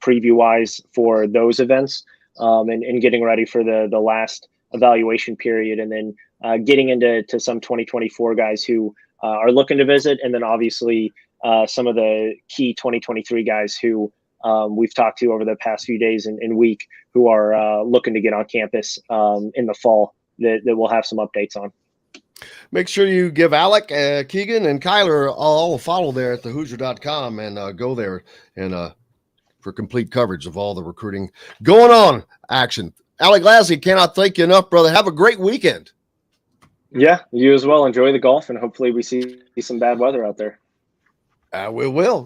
preview wise for those events, and getting ready for the last evaluation period, and then getting into some 2024 guys who are looking to visit, and then obviously some of the key 2023 guys who we've talked to over the past few days and week who are looking to get on campus in the fall. That we'll have some updates on. Make sure you give Alec, Keegan, and Kyler all a follow there at thehoosier.com and go there and for complete coverage of all the recruiting going on action. Alec Lasley, cannot thank you enough, brother. Have a great weekend. Yeah, you as well. Enjoy the golf, and hopefully we see some bad weather out there. We will.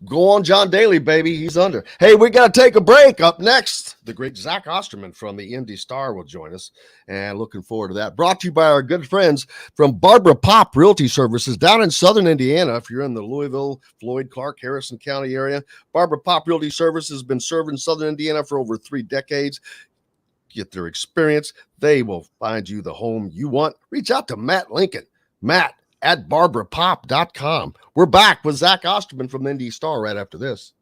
Go on John Daly, baby. He's under. Hey, we got to take a break. Up next, the great Zach Osterman from the Indy Star will join us, and looking forward to that. Brought to you by our good friends from Barbara Pop Realty Services down in southern Indiana. If you're in the Louisville, Floyd, Clark, Harrison County area, Barbara Pop Realty Services has been serving southern Indiana for over 3 decades. Get their experience. They will find you the home you want. Reach out to Matt Lincoln. Matt at barbarapop.com. We're back with Zach Osterman from the Indy Star right after this.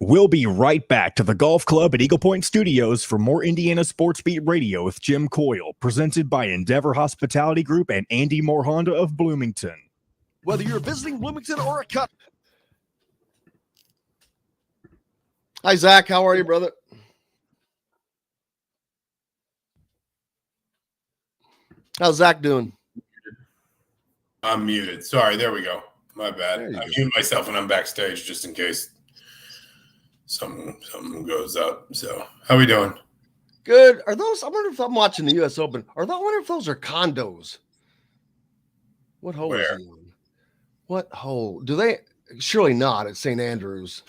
We'll be right back to the Golf Club at Eagle Point Studios for more Indiana Sports Beat Radio with Jim Coyle, presented by Endeavor Hospitality Group and Andy Moore Honda of Bloomington. Whether you're visiting Bloomington or a cut. Hi, Zach. How are you, brother? How's Zach doing? I'm muted. Sorry, there we go. My bad. I mute myself when I'm backstage just in case something goes up. So, how we doing? Good. Are those? I wonder if I'm watching the U.S. Open. I wonder if those are condos. What hole is he on? What hole? Do they? Surely not at St. Andrews.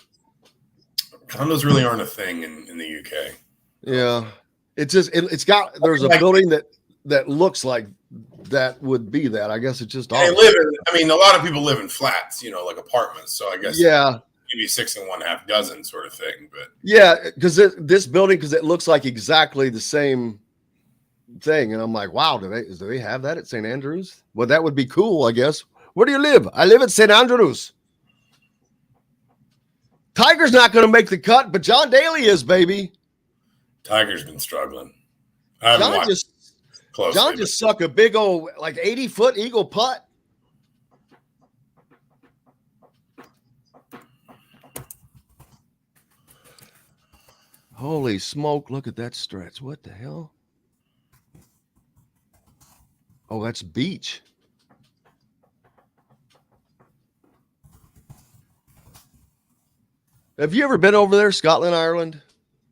Condos really aren't a thing in the UK. Yeah, it's just it's got. There's a building that looks like that would be that. I guess it's just. They live in. I mean, a lot of people live in flats, like apartments. So I guess maybe 6 1/2 dozen sort of thing. But yeah, because this building, because it looks like exactly the same thing, and I'm like, wow, do they have that at St. Andrews? Well, that would be cool, I guess. Where do you live? I live at St. Andrews. Tiger's not going to make the cut, but John Daly is, baby. Tiger's been struggling. I haven't watched closely. John just suck a big old 80-foot eagle putt. Holy smoke, look at that stretch. What the hell? Oh, that's beach. Have you ever been over there, Scotland, Ireland?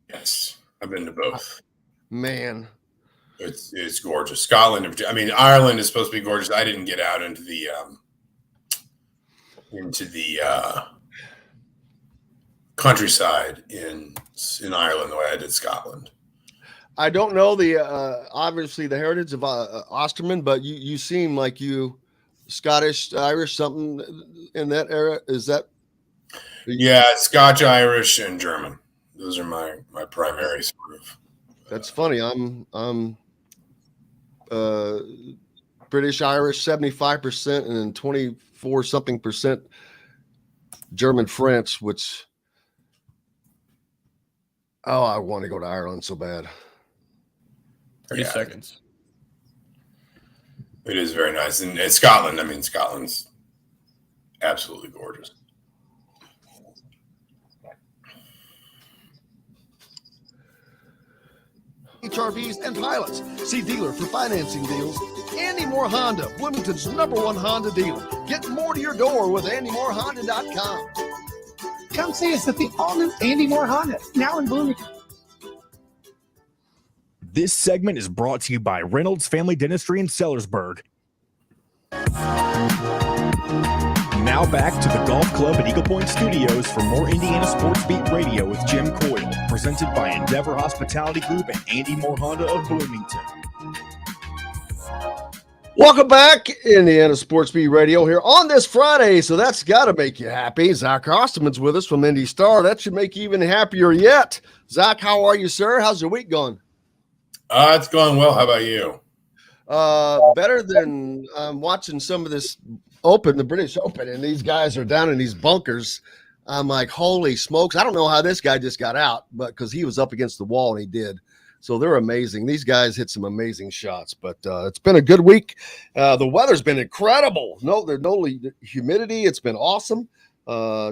Yes, I've been to both. Man. It's gorgeous. Scotland, I mean, Ireland is supposed to be gorgeous. I didn't get out into the countryside in Ireland the way I did Scotland. I don't know the obviously the heritage of Osterman, but you seem like you Scottish, Irish, something in that era. Is that? Yeah, Scotch, Irish, and German. Those are my primary sort of. That's funny. I'm British, Irish, 75%, and then 24-something% German, French, which, I want to go to Ireland so bad. 30 seconds. It is very nice. And Scotland, I mean, Scotland's absolutely gorgeous. HRVs and pilots. See dealer for financing deals. Andy Moore Honda, Bloomington's #1 Honda dealer. Get more to your door with AndyMooreHonda.com. Come see us at the all-new Andy Moore Honda, now in Bloomington. This segment is brought to you by Reynolds Family Dentistry in Sellersburg. Now back to the Golf Club at Eagle Point Studios for more Indiana Sports Beat Radio with Jim Coyle, presented by Endeavor Hospitality Group and Andy Moore Honda of Bloomington. Welcome back, Indiana Sports Beat Radio here on this Friday. So that's got to make you happy. Zach Osterman's with us from Indy Star. That should make you even happier yet. Zach, how are you, sir? How's your week going? It's going well. How about you? Better than watching some of this Open, the British Open, and these guys are down in these bunkers. I'm like, holy smokes. I don't know how this guy just got out, but because he was up against the wall and he did. So they're amazing. These guys hit some amazing shots, but it's been a good week. The weather's been incredible. There's no humidity. It's been awesome.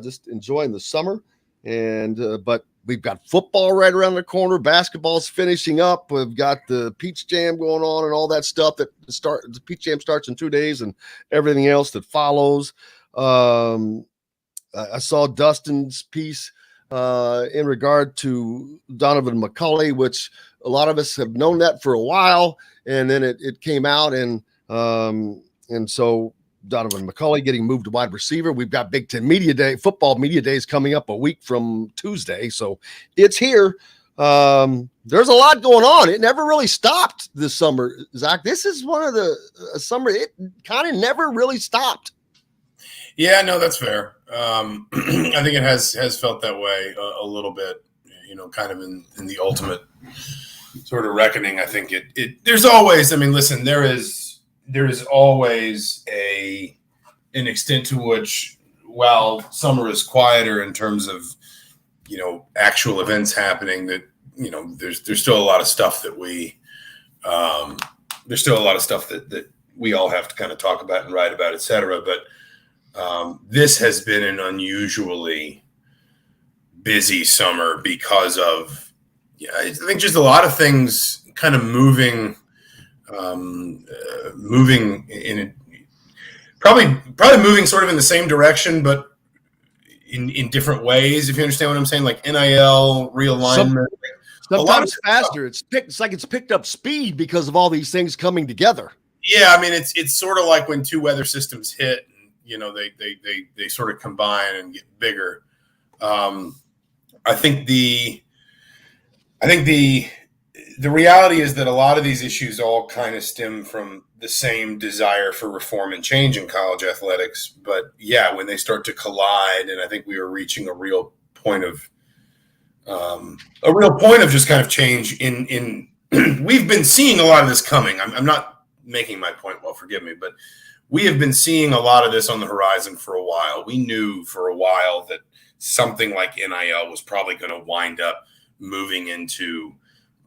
Just enjoying the summer. But we've got football right around the corner. Basketball's finishing up. We've got the Peach Jam going on and all that stuff. The Peach Jam starts in 2 days and everything else that follows. I saw Dustin's piece in regard to Donovan McCulley, which a lot of us have known that for a while, and then it came out, and so Donovan McCulley getting moved to wide receiver. We've got Big Ten football media days coming up a week from Tuesday, so it's here. There's a lot going on. It never really stopped this summer, Zach. This is one of the summer. It kind of never really stopped. Yeah, no, that's fair. I think it has felt that way a little bit, kind of in the ultimate sort of reckoning. I think there's always, listen, there is always an extent to which, while summer is quieter in terms of, actual events happening, that, there's still a lot of stuff that that we all have to kind of talk about and write about, et cetera. But this has been an unusually busy summer because of, I think, just a lot of things kind of moving in probably moving sort of in the same direction, but in different ways, if you understand what I'm saying, like NIL realignment. Sometimes faster. It's like it's picked up speed because of all these things coming together. Yeah, it's sort of like when two weather systems hit. They sort of combine and get bigger. I think the reality is that a lot of these issues all kind of stem from the same desire for reform and change in college athletics. But yeah, when they start to collide, and I think we are reaching a real point of just kind of change in we've been seeing a lot of this coming. I'm not making my point well, forgive me, but we have been seeing a lot of this on the horizon for a while. We knew for a while that something like NIL was probably going to wind up moving into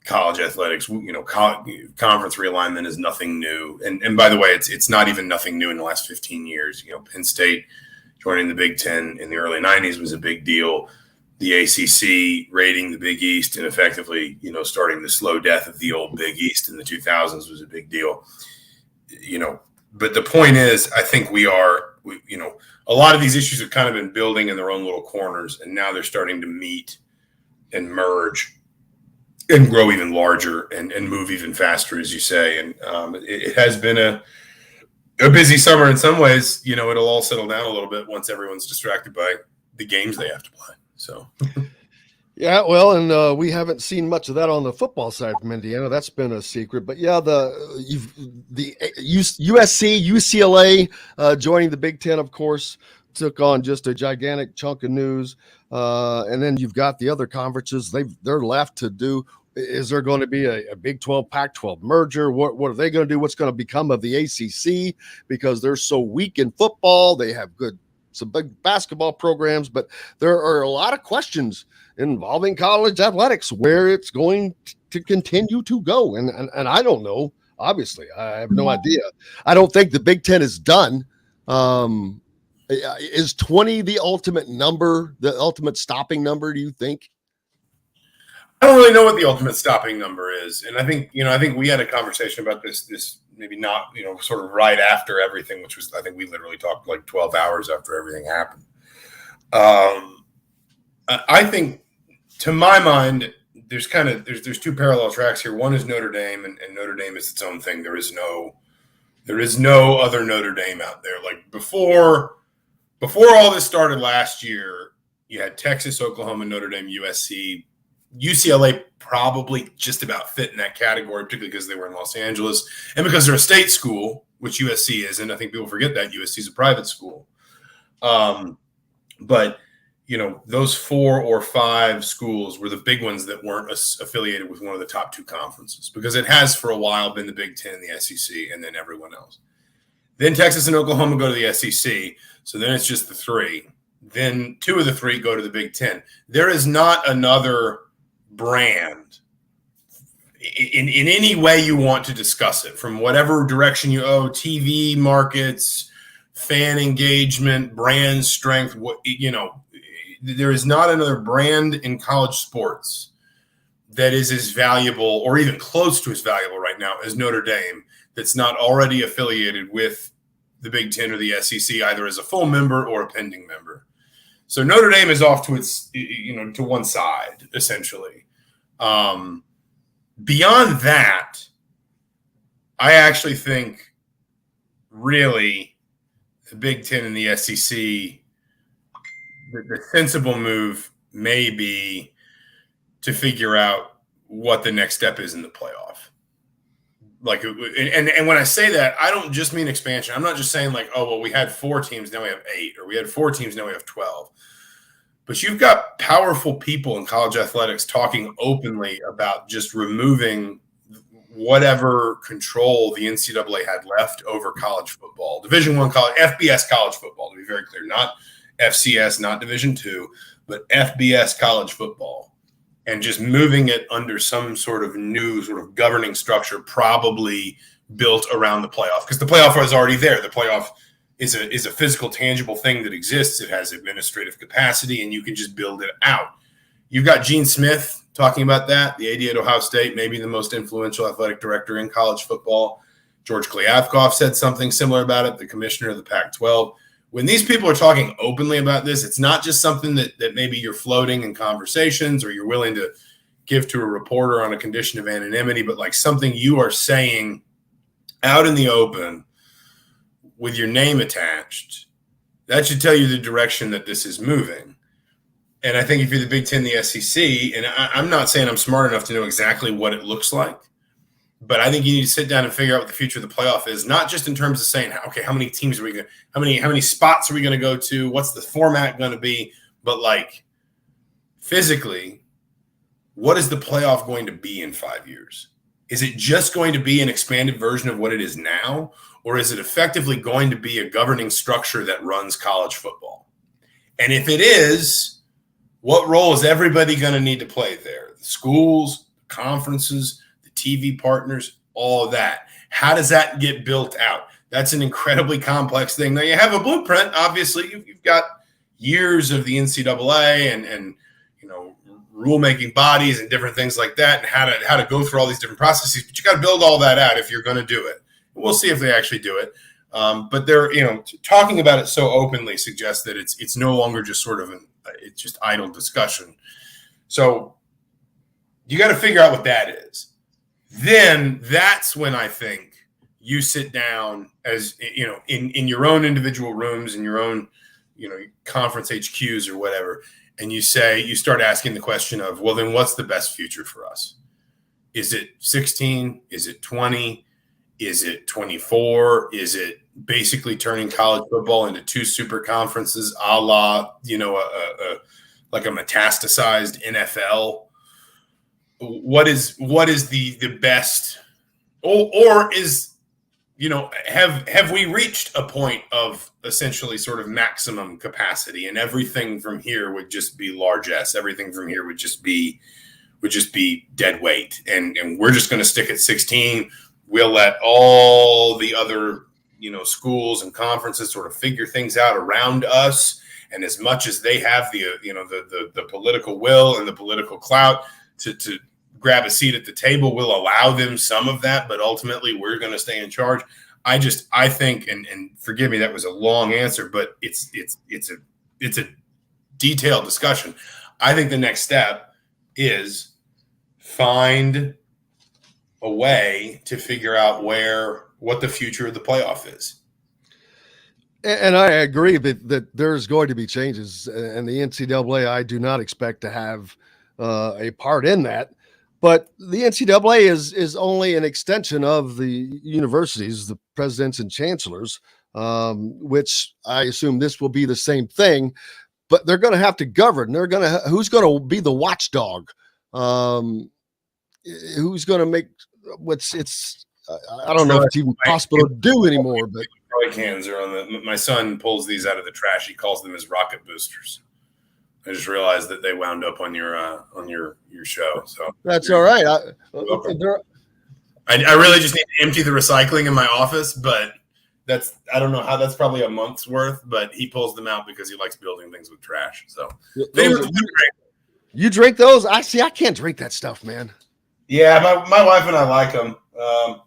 college athletics. Conference realignment is nothing new. And by the way, it's not even nothing new in the last 15 years. Penn State joining the Big Ten in the early 90s was a big deal. The ACC raiding the Big East and effectively, starting the slow death of the old Big East in the 2000s was a big deal. But the point is, I think a lot of these issues have kind of been building in their own little corners, and now they're starting to meet and merge and grow even larger and move even faster, as you say. And it has been a busy summer in some ways. It'll all settle down a little bit once everyone's distracted by the games they have to play. So. Yeah, well, and we haven't seen much of that on the football side from Indiana. That's been a secret. But yeah, the USC, UCLA joining the Big Ten, of course, took on just a gigantic chunk of news. And then you've got the other conferences. They're left to do. Is there going to be a Big 12, Pac-12 merger? What are they going to do? What's going to become of the ACC? Because they're so weak in football. They have some big basketball programs, but there are a lot of questions involving college athletics, where it's going to continue to go. And I don't know. Obviously, I have no idea. I don't think the Big Ten is done. Is 20 the ultimate number, the ultimate stopping number, do you think? I don't really know what the ultimate stopping number is. And I think we had a conversation about this maybe not, sort of right after everything, which was, I think we literally talked like 12 hours after everything happened. I think, to my mind, there's two parallel tracks here. One is Notre Dame, and Notre Dame is its own thing. There is no other Notre Dame out there. Like before all this started last year, you had Texas, Oklahoma, Notre Dame, USC, UCLA probably just about fit in that category, particularly because they were in Los Angeles and because they're a state school. which USC isn't. I think people forget that USC is a private school. But those 4 or 5 schools were the big ones that weren't affiliated with one of the top 2 conferences, because it has for a while been the Big Ten, the SEC, and then everyone else. Then Texas and Oklahoma go to the SEC, so then it's just the 3. Then 2 of the 3 go to the Big Ten. There is not another brand in any way you want to discuss it, from whatever direction you TV markets, fan engagement, brand strength, there is not another brand in college sports that is as valuable or even close to as valuable right now as Notre Dame that's not already affiliated with the Big Ten or the SEC, either as a full member or a pending member. So Notre Dame is off to its, to one side, essentially. Beyond that, I actually think really the Big Ten and the SEC, the sensible move may be to figure out what the next step is in the playoff. And when I say that, I don't just mean expansion. I'm not just saying we had 4 teams, now we have 8, or we had 4 teams, now we have 12. But you've got powerful people in college athletics talking openly about just removing whatever control the NCAA had left over college football, Division I college, FBS college football, to be very clear, not FCS, not Division II, but FBS college football, and just moving it under some sort of new sort of governing structure, probably built around the playoff, because the playoff was already there. The playoff is a physical, tangible thing that exists. It has administrative capacity, and you can just build it out. You've got Gene Smith talking about that, the AD at Ohio State, maybe the most influential athletic director in college football. George Kliavkoff said something similar about it, the commissioner of the Pac-12. When these people are talking openly about this, it's not just something that maybe you're floating in conversations or you're willing to give to a reporter on a condition of anonymity, but like something you are saying out in the open with your name attached. That should tell you the direction that this is moving. And I think if you're the Big Ten, the SEC, and I'm not saying I'm smart enough to know exactly what it looks like, but I think you need to sit down and figure out what the future of the playoff is, not just in terms of saying, okay, how many teams are we going to, how many spots are we going to go to? What's the format going to be? But like physically, what is the playoff going to be in 5 years? Is it just going to be an expanded version of what it is now? Or is it effectively going to be a governing structure that runs college football? And if it is, what role is everybody going to need to play there? The schools, conferences, TV partners, all of that. How does that get built out? That's an incredibly complex thing. Now you have a blueprint. Obviously, you've got years of the NCAA and rulemaking bodies and different things like that, and how to go through all these different processes. But you got to build all that out if you're going to do it. We'll see if they actually do it. But they're talking about it so openly suggests that it's no longer just sort of it's just idle discussion. So you got to figure out what that is. Then that's when I think you sit down as, in your own individual rooms, in your own, conference HQs or whatever. And you start asking the question of, well, then what's the best future for us? Is it 16? Is it 20? Is it 24? Is it basically turning college football into 2 super conferences, a la, like a metastasized NFL? What is the best, or is, have we reached a point of essentially sort of maximum capacity, and everything from here would just be largesse? Everything from here would just be dead weight, and we're just going to stick at 16. We'll let all the other schools and conferences sort of figure things out around us, and as much as they have the political will and the political clout to grab a seat at the table, we'll allow them some of that, but ultimately we're going to stay in charge. I think, and forgive me, that was a long answer, but it's a detailed discussion. I think the next step is find a way to figure out what the future of the playoff is. And I agree that there's going to be changes, and the NCAA, I do not expect to have a part in that. But the NCAA is only an extension of the universities, the presidents and chancellors, which I assume this will be the same thing. But they're going to have to govern. Who's going to be the watchdog? Who's going to make I don't know if it's even possible to do anymore. But cans are on my son pulls these out of the trash. He calls them his rocket boosters. I just realized that they wound up on your show. So that's all right. I really just need to empty the recycling in my office, but I don't know how that's probably a month's worth, but he pulls them out because he likes building things with trash. So you drink those? I can't drink that stuff, man. Yeah, my wife and I like them.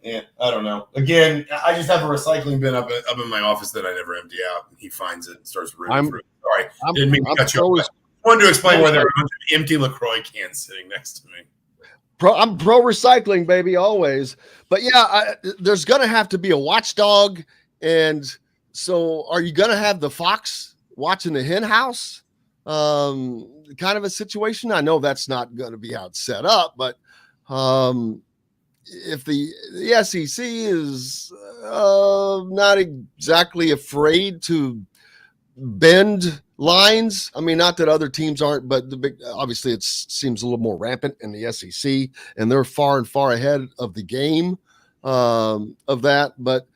Yeah, I don't know. Again, I just have a recycling bin up in my office that I never empty out. He finds it and starts rooting through it. Sorry, didn't mean to cut you off. I wanted to explain why there are a bunch of empty LaCroix cans sitting next to me. I'm pro recycling, baby, always. But yeah, there's going to have to be a watchdog. And so are you going to have the fox watching the hen house kind of a situation? I know that's not going to be how it's set up, but if the SEC is not exactly afraid to bend lines, I mean, not that other teams aren't, but obviously it seems a little more rampant in the SEC, and they're far and far ahead of the game of that. But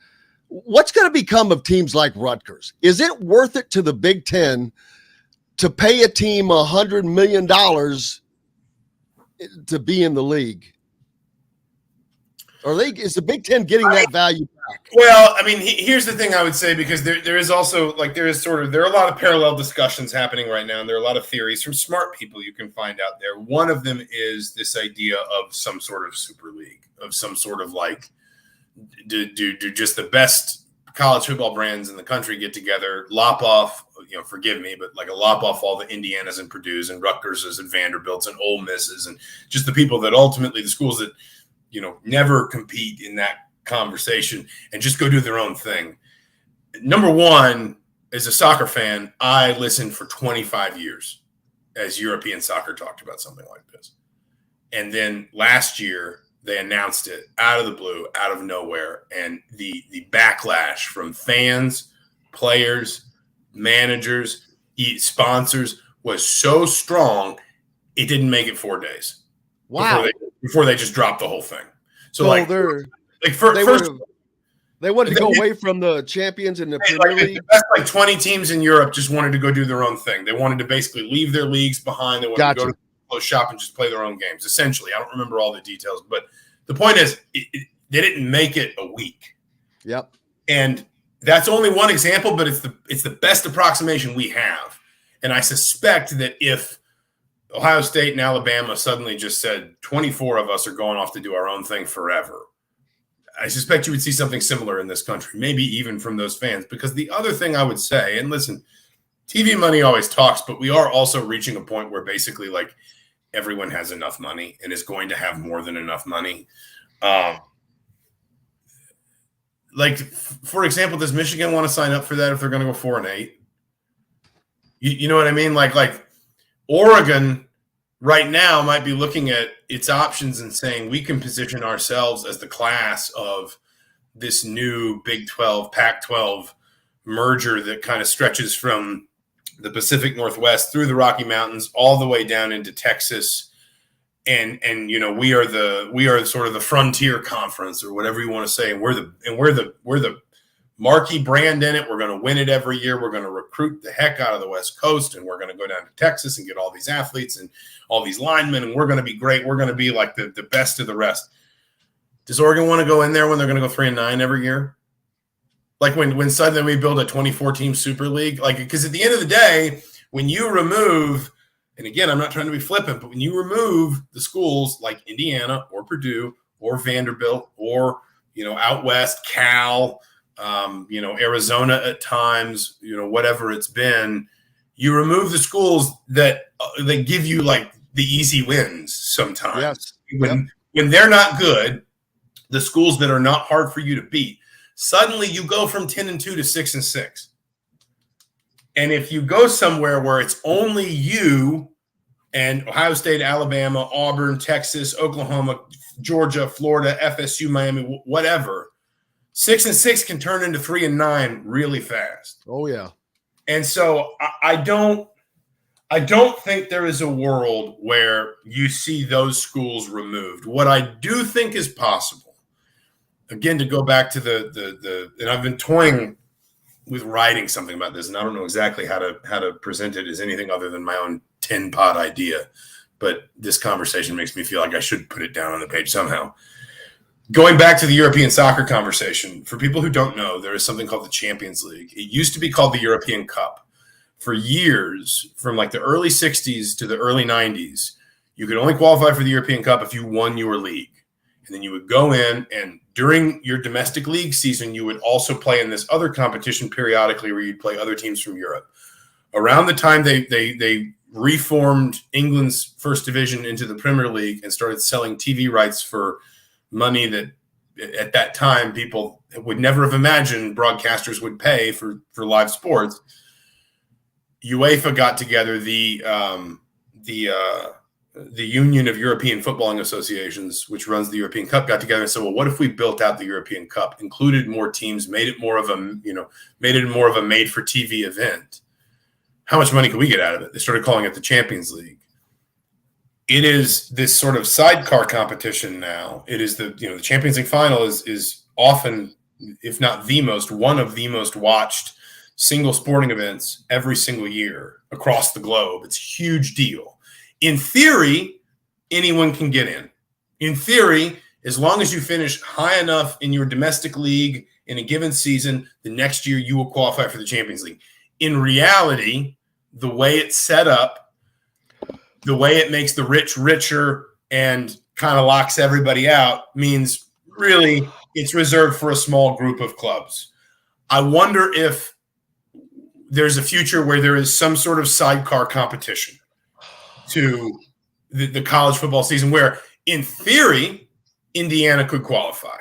what's going to become of teams like Rutgers? Is it worth it to the Big Ten to pay a team $100 million to be in the league? Is the Big Ten getting that value back? Well, I mean, here's the thing I would say, because there is also there are a lot of parallel discussions happening right now, and there are a lot of theories from smart people you can find out there. One of them is this idea of some sort of super league, of some sort of do just the best college football brands in the country get together, lop off, forgive me, but lop off all the Indianas and Purdue's and Rutgers and Vanderbilts and Ole Misses and just the people that ultimately, the schools that never compete in that conversation and just go do their own thing. Number one, as a soccer fan, I listened for 25 years as European soccer talked about something like this. And then last year, they announced it out of the blue, out of nowhere. And the backlash from fans, players, managers, sponsors was so strong, it didn't make it 4 days. Wow. Before they just dropped the whole thing. So they wanted to go away from the champions in the Premier League. The best 20 teams in Europe just wanted to go do their own thing. They wanted to basically leave their leagues behind. They wanted to go to close shop and just play their own games. Essentially, I don't remember all the details, but the point is, they didn't make it a week. Yep. And that's only one example, but it's the best approximation we have. And I suspect that if Ohio State and Alabama suddenly just said 24 of us are going off to do our own thing forever, I suspect you would see something similar in this country, maybe even from those fans. Because the other thing I would say, and listen, TV money always talks, but we are also reaching a point where basically everyone has enough money and is going to have more than enough money. For example, does Michigan want to sign up for that if they're going to go 4-8? You know what I mean? Oregon right now might be looking at its options and saying we can position ourselves as the class of this new Big 12, Pac-12 merger that kind of stretches from the Pacific Northwest through the Rocky Mountains all the way down into Texas. And we are sort of the frontier conference or whatever you want to say. And we're the marquee brand in it. We're going to win it every year. We're going to recruit the heck out of the West Coast, and we're going to go down to Texas and get all these athletes and all these linemen, and we're going to be great. We're going to be like the best of the rest. Does Oregon want to go in there when they're going to go 3-9 every year? When suddenly we build a 24-team Super League? Because at the end of the day, when you remove, and again, I'm not trying to be flippant, but when you remove the schools like Indiana or Purdue or Vanderbilt or, out west, Cal, Arizona at times, whatever it's been, you remove the schools that give you the easy wins sometimes. Yes. When they're not good, the schools that are not hard for you to beat, suddenly you go from 10-2 to 6-6. And if you go somewhere where it's only you And Ohio State, Alabama, Auburn, Texas, Oklahoma, Georgia, Florida, FSU, Miami, whatever, 6-6 can turn into 3-9 really fast. Oh yeah. And so I don't think there is a world where you see those schools removed. What I do think is possible, again, to go back to the and I've been toying with writing something about this, and I don't know exactly how to present it as anything other than my own 10-pod idea, but this conversation makes me feel like I should put it down on the page somehow. Going back to the European soccer conversation, for people who don't know, there is something called the Champions League. It used to be called the European Cup. For years, from like the early 60s to the early 90s, you could only qualify for the European Cup if you won your league. And then you would go in, and during your domestic league season, you would also play in this other competition periodically where you'd play other teams from Europe. Around the time they reformed England's first division into the Premier League and started selling TV rights for money that at that time people would never have imagined broadcasters would pay for live sports, UEFA got together, the Union of European Footballing Associations, which runs the European Cup, got together and said, well, what if we built out the European Cup, included more teams, made it more of a made for TV event? How much money could we get out of it? They started calling it the Champions League. It is this sort of sidecar competition now. It is the Champions League final is often, if not the most, one of the most watched single sporting events every single year across the globe. It's a huge deal. In theory, anyone can get in. In theory, as long as you finish high enough in your domestic league in a given season, the next year you will qualify for the Champions League. In reality, the way it's set up, the way it makes the rich richer and kind of locks everybody out means really it's reserved for a small group of clubs. I wonder if there's a future where there is some sort of sidecar competition to the college football season where, in theory, Indiana could qualify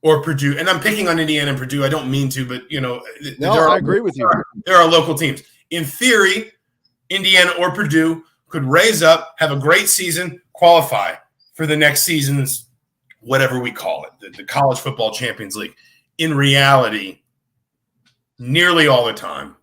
or Purdue. And I'm picking on Indiana and Purdue. I don't mean to, but, I agree with you. There are local teams. In theory, Indiana or Purdue could raise up, have a great season, qualify for the next season's whatever we call it, the College Football Champions League. In reality, nearly all the time,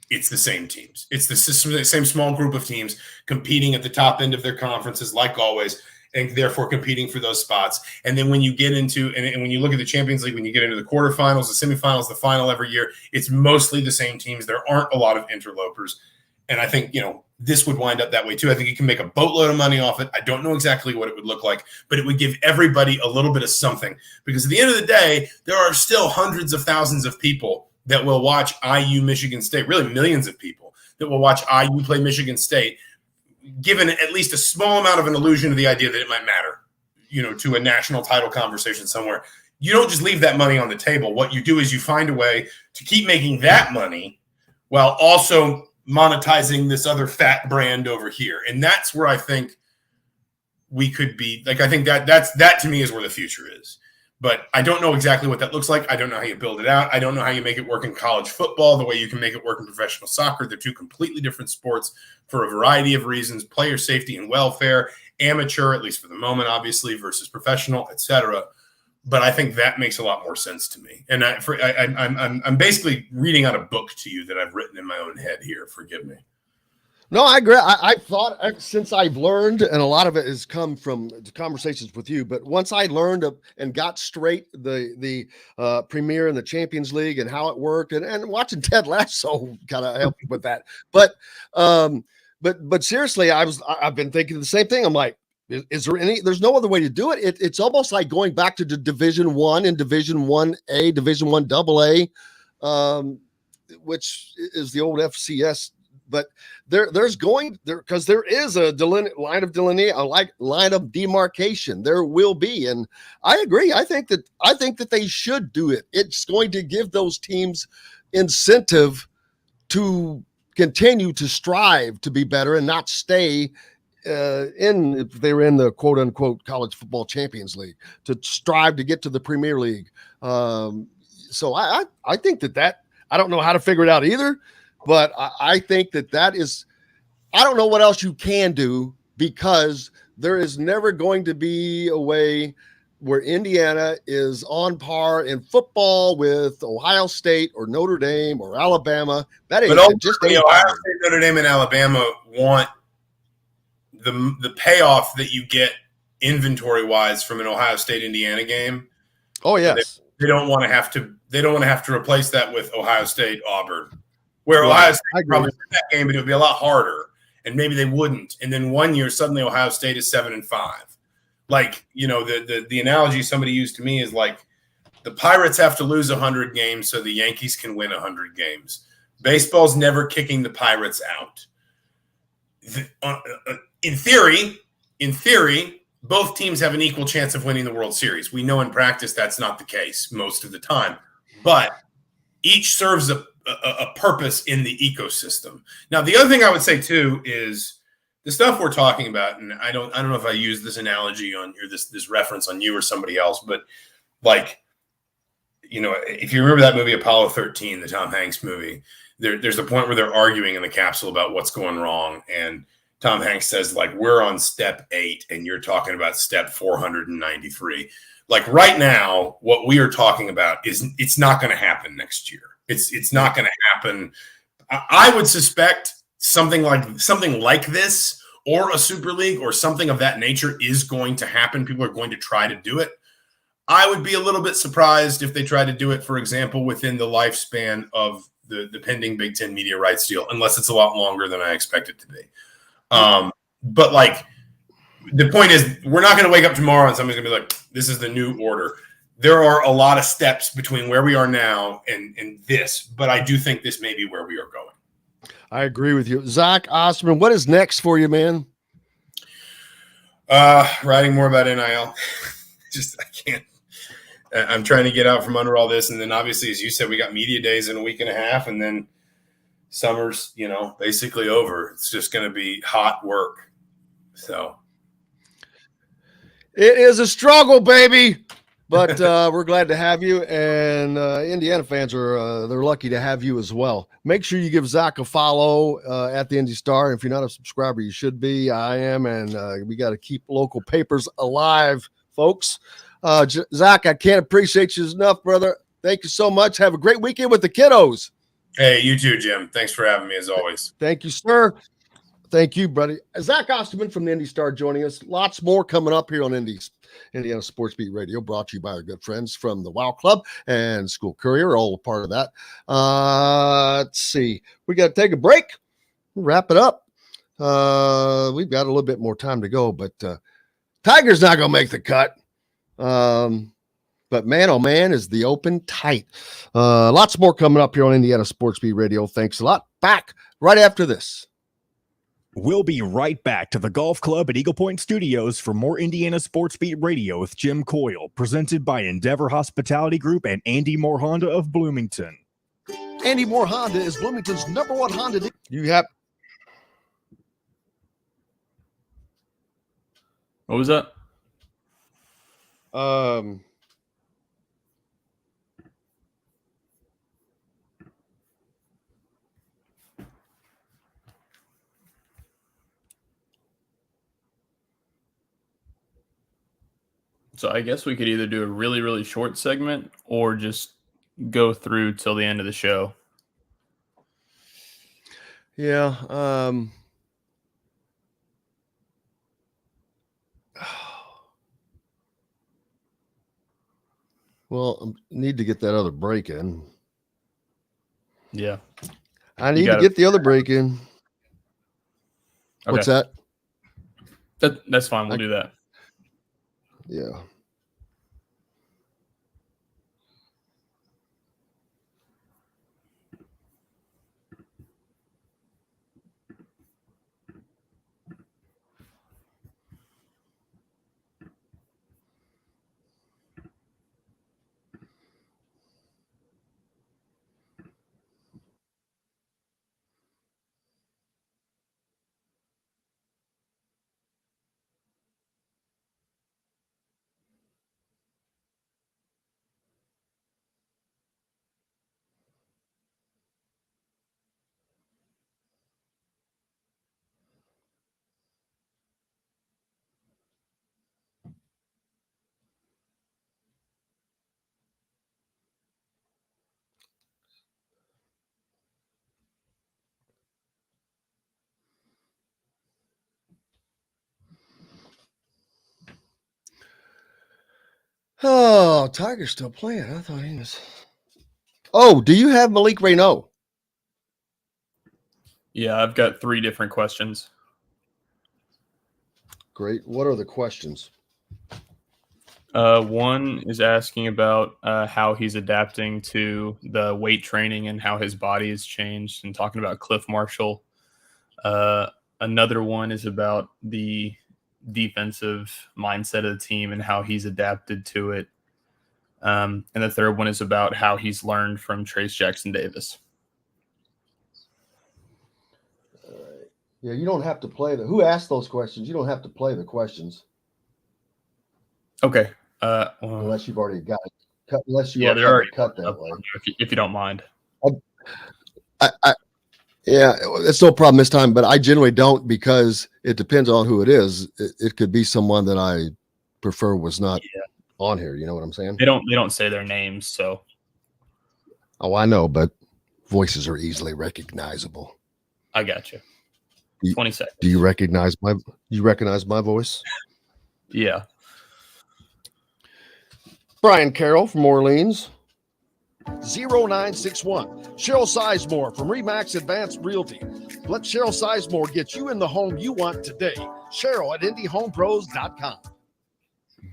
it's the same teams. It's the same small group of teams competing at the top end of their conferences, like always, and therefore competing for those spots. And then when you get into and when you look at the Champions League, when you get into the quarterfinals, the semifinals, the final every year, it's mostly the same teams. There aren't a lot of interlopers. And I think, this would wind up that way too. I think you can make a boatload of money off it. I don't know exactly what it would look like, but it would give everybody a little bit of something. Because at the end of the day, there are still hundreds of thousands of people that will watch IU Michigan State, really millions of people that will watch IU play Michigan State, given at least a small amount of an illusion of the idea that it might matter, to a national title conversation somewhere. You don't just leave that money on the table. What you do is you find a way to keep making that money while also monetizing this other fat brand over here. And that's where I think we could be. Like, I think that to me is where the future is. But I don't know exactly what that looks like. I don't know how you build it out. I don't know how you make it work in college football the way you can make it work in professional soccer. They're two completely different sports for a variety of reasons: player safety and welfare, amateur, at least for the moment, obviously, versus professional, etc. But I think that makes a lot more sense to me. And I'm basically reading out a book to you that I've written in my own head here. Forgive me. No, I agree. I thought since I've learned, and a lot of it has come from conversations with you, but once I learned and got straight the Premier and the Champions League and how it worked, and watching Ted Lasso kind of helped with that. But seriously, I've been thinking the same thing. I'm like, is there there's no other way to do it. It's almost like going back to the Division I and Division 1A, Division 1 AA, which is the old FCS. But there's because there is a line of demarcation. There will be, and I agree. I think that they should do it. It's going to give those teams incentive to continue to strive to be better and not stay if they were in the quote unquote College Football Champions League, to strive to get to the Premier League. So I think that I don't know how to figure it out either. But I think that is, I don't know what else you can do because there is never going to be a way where Indiana is on par in football with Ohio State or Notre Dame or Alabama. That But ain't just ultimately, ain't Ohio happening. State, Notre Dame, and Alabama want the payoff that you get inventory wise from an Ohio State Indiana game. Oh yes, they don't want to have to. They don't want to have to replace that with Ohio State Auburn, where Right. Ohio State I agree. probably win that game, but it would be a lot harder, and maybe they wouldn't. And then one year suddenly Ohio State is 7-5. Like, you know, the analogy somebody used to me is like the Pirates have to lose 100 games so the Yankees can win 100 games. Baseball's never kicking the Pirates out. In theory, both teams have an equal chance of winning the World Series. We know in practice that's not the case most of the time, but each serves a purpose in the ecosystem. Now, the other thing I would say too is the stuff we're talking about, and I don't know if I use this analogy on or this reference on you or somebody else, but like, you know, if you remember that movie Apollo 13, the Tom Hanks movie, there's a point where they're arguing in the capsule about what's going wrong, and Tom Hanks says, like, we're on step 8 and you're talking about step 493. Like right now, what we are talking about is it's not going to happen next year. It's not going to happen. I would suspect something like this or a super league or something of that nature is going to happen. People are going to try to do it. I would be a little bit surprised if they tried to do it, for example, within the lifespan of the pending Big Ten media rights deal, unless it's a lot longer than I expect it to be. But like, the point is, we're not going to wake up tomorrow and somebody's going to be like, this is the new order. There are a lot of steps between where we are now and this, but I do think this may be where we are going. I agree with you. Zach Osterman, what is next for you, man? Writing more about NIL. I can't. I'm trying to get out from under all this. And then obviously, as you said, we got media days in a week and a half, and then summer's, you know, basically over. It's just going to be hot work. So it is a struggle, baby. But we're glad to have you, and Indiana fans are they're lucky to have you as well. Make sure you give Zach a follow at the Indy Star. If you're not a subscriber, you should be. I am, and we got to keep local papers alive, folks. Zach, I can't appreciate you enough, brother. Thank you so much. Have a great weekend with the kiddos. Hey, you too, Jim. Thanks for having me as always. Thank you, sir. Thank you, buddy. Zach Osterman from the Indy Star joining us. Lots more coming up here on Indiana Sports Beat Radio, brought to you by our good friends from the Wow Club and School Courier, all a part of that. Let's see. We got to take a break. We'll wrap it up. We've got a little bit more time to go, but Tiger's not going to make the cut. But man, oh man, is the Open tight. Lots more coming up here on Indiana Sports Beat Radio. Thanks a lot. Back right after this. We'll be right back to the Golf Club at Eagle Point Studios for more Indiana Sports Beat Radio with Jim Coyle, presented by Endeavor Hospitality Group and Andy Moore Honda of Bloomington. Andy Moore Honda is Bloomington's #1 Honda. You have. What was that? So I guess we could either do a really, really short segment or just go through till the end of the show. Yeah. Well, I need to get that other break in. Yeah. I need to get the other break in. Okay. What's that? That's fine. We'll do that. Yeah. Oh, Tiger's still playing. I thought he was. Oh, do you have Malik Renaud? Yeah, I've got 3 different questions. Great. What are the questions? One is asking about how he's adapting to the weight training and how his body has changed, and talking about Cliff Marshall. Another one is about the defensive mindset of the team and how he's adapted to it. And the third one is about how he's learned from Trace Jackson Davis. Yeah, you don't have to play the. Who asked those questions? You don't have to play the questions. Okay. Unless you've already got it cut. Unless you already cut that way. If you don't mind. Yeah, it's no problem this time, but I generally don't, because it depends on who it is. It could be someone that I prefer was not on here. You know what I'm saying? They don't say their names, so. Oh, I know, but voices are easily recognizable. I got you. 20 seconds. Do you recognize my voice? Yeah. Brian Carroll from Orleans. 0961. Cheryl Sizemore from Remax Advanced Realty. Let Cheryl Sizemore get you in the home you want today. Cheryl at IndyHomePros.com.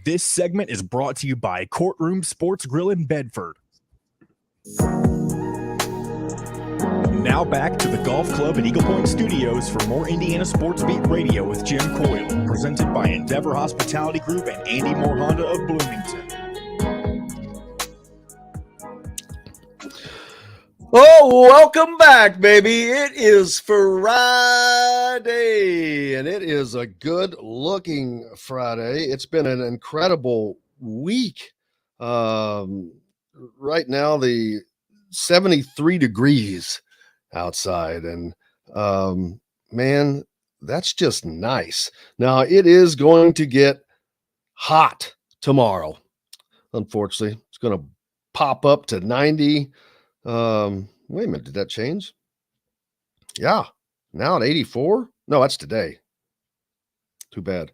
This segment is brought to you by Courtroom Sports Grill in Bedford. Now back to the Golf Club at Eagle Point Studios for more Indiana Sports Beat Radio with Jim Coyle, presented by Endeavor Hospitality Group and Andy Moore Honda of Bloomington. Oh, welcome back, baby. It is Friday, and it is a good-looking Friday. It's been an incredible week. Right now, the 73 degrees outside, and man, that's just nice. Now, it is going to get hot tomorrow. Unfortunately, it's going to pop up to 90. Wait a minute, did that change? Yeah, now at 84. No, that's today. Too bad.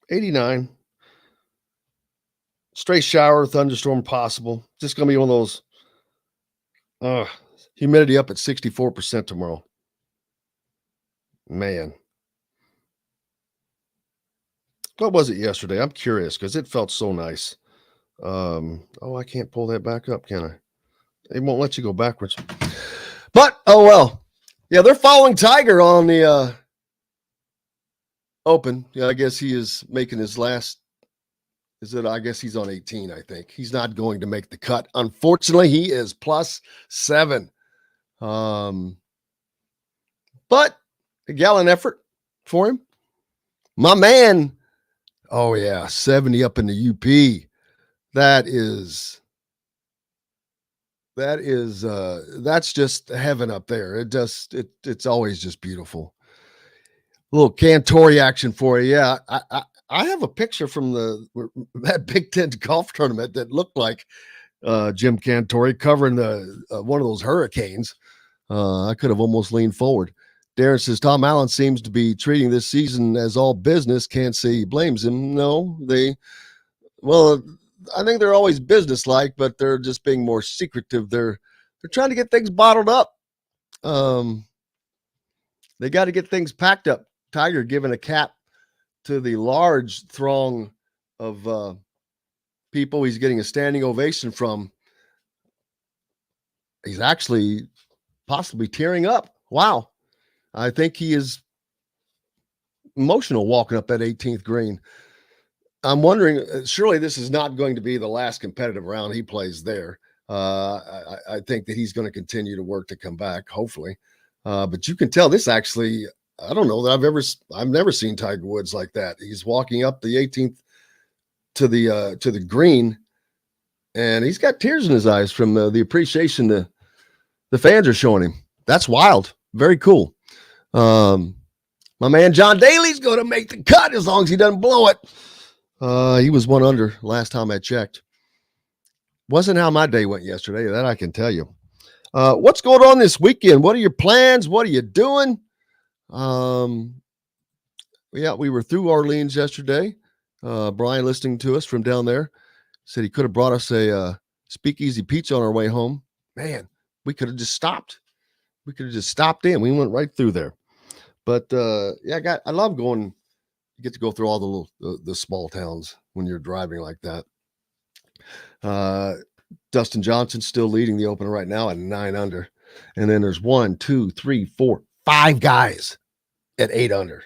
89. Straight shower, thunderstorm possible. Just gonna be one of those. Humidity up at 64% tomorrow. Man, what was it yesterday? I'm curious because it felt so nice. I can't pull that back up, can I? It won't let you go backwards. But oh well. Yeah, they're following Tiger on the Open. Yeah, I guess he is making his last. I guess he's on 18, I think. He's not going to make the cut. Unfortunately, he is +7. But a gallant effort for him. My man. Oh yeah, 70 up in the UP. That's just heaven up there. It's always just beautiful. A little Cantori action for you. Yeah, I have a picture from that Big Ten golf tournament that looked like Jim Cantori covering one of those hurricanes. I could have almost leaned forward. Darren says Tom Allen seems to be treating this season as all business. Can't say he blames him. No, I think they're always businesslike, but they're just being more secretive. They're trying to get things bottled up. They got to get things packed up. Tiger giving a cap to the large throng of people he's getting a standing ovation from. He's actually possibly tearing up. Wow. I think he is emotional walking up that 18th green. I'm wondering, surely this is not going to be the last competitive round he plays there. I think that he's going to continue to work to come back, hopefully. But you can tell this actually, I don't know that I've never seen Tiger Woods like that. He's walking up the 18th to the green, and he's got tears in his eyes from the appreciation the fans are showing him. That's wild. Very cool. My man John Daly's going to make the cut as long as he doesn't blow it. He was 1 under last time I checked. Wasn't how my day went yesterday. That I can tell you. What's going on this weekend? What are your plans? What are you doing? Yeah, we were through Orleans yesterday. Brian, listening to us from down there, said he could have brought us a speakeasy pizza on our way home. Man, we could have just stopped. We could have just stopped in. We went right through there. But yeah, I love going. You get to go through all the small towns when you're driving like that. Dustin Johnson's still leading the opener right now at 9 under. And then there's 1, 2, 3, 4, 5 guys at 8 under.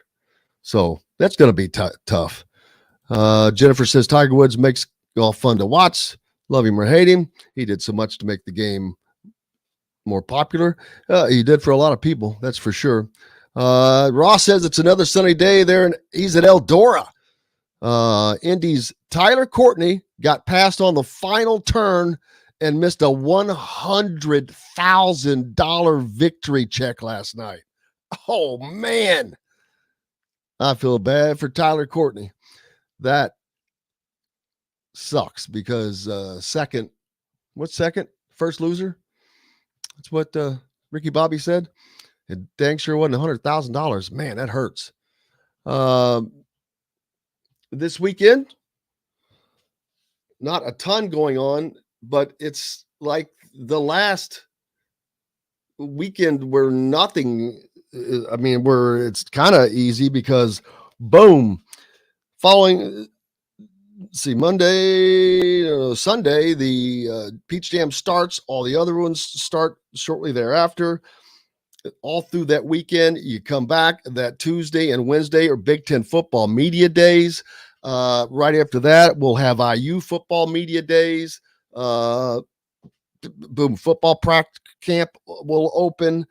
So that's going to be tough. Jennifer says Tiger Woods makes golf fun to watch. Love him or hate him. He did so much to make the game more popular. He did for a lot of people, that's for sure. Ross says it's another sunny day there, and he's at Eldora. Indy's Tyler Courtney got passed on the final turn and missed a $100,000 victory check last night. Oh, man. I feel bad for Tyler Courtney. That sucks because second? First loser? That's what Ricky Bobby said. It dang sure wasn't $100,000. Man, that hurts. This weekend, not a ton going on, but it's like the last weekend where nothing, where it's kind of easy because boom, following, Sunday, the Peach Jam starts. All the other ones start shortly thereafter. All through that weekend, you come back. That Tuesday and Wednesday are Big Ten football media days. Right after that, we'll have IU football media days. Boom, football practice camp will open.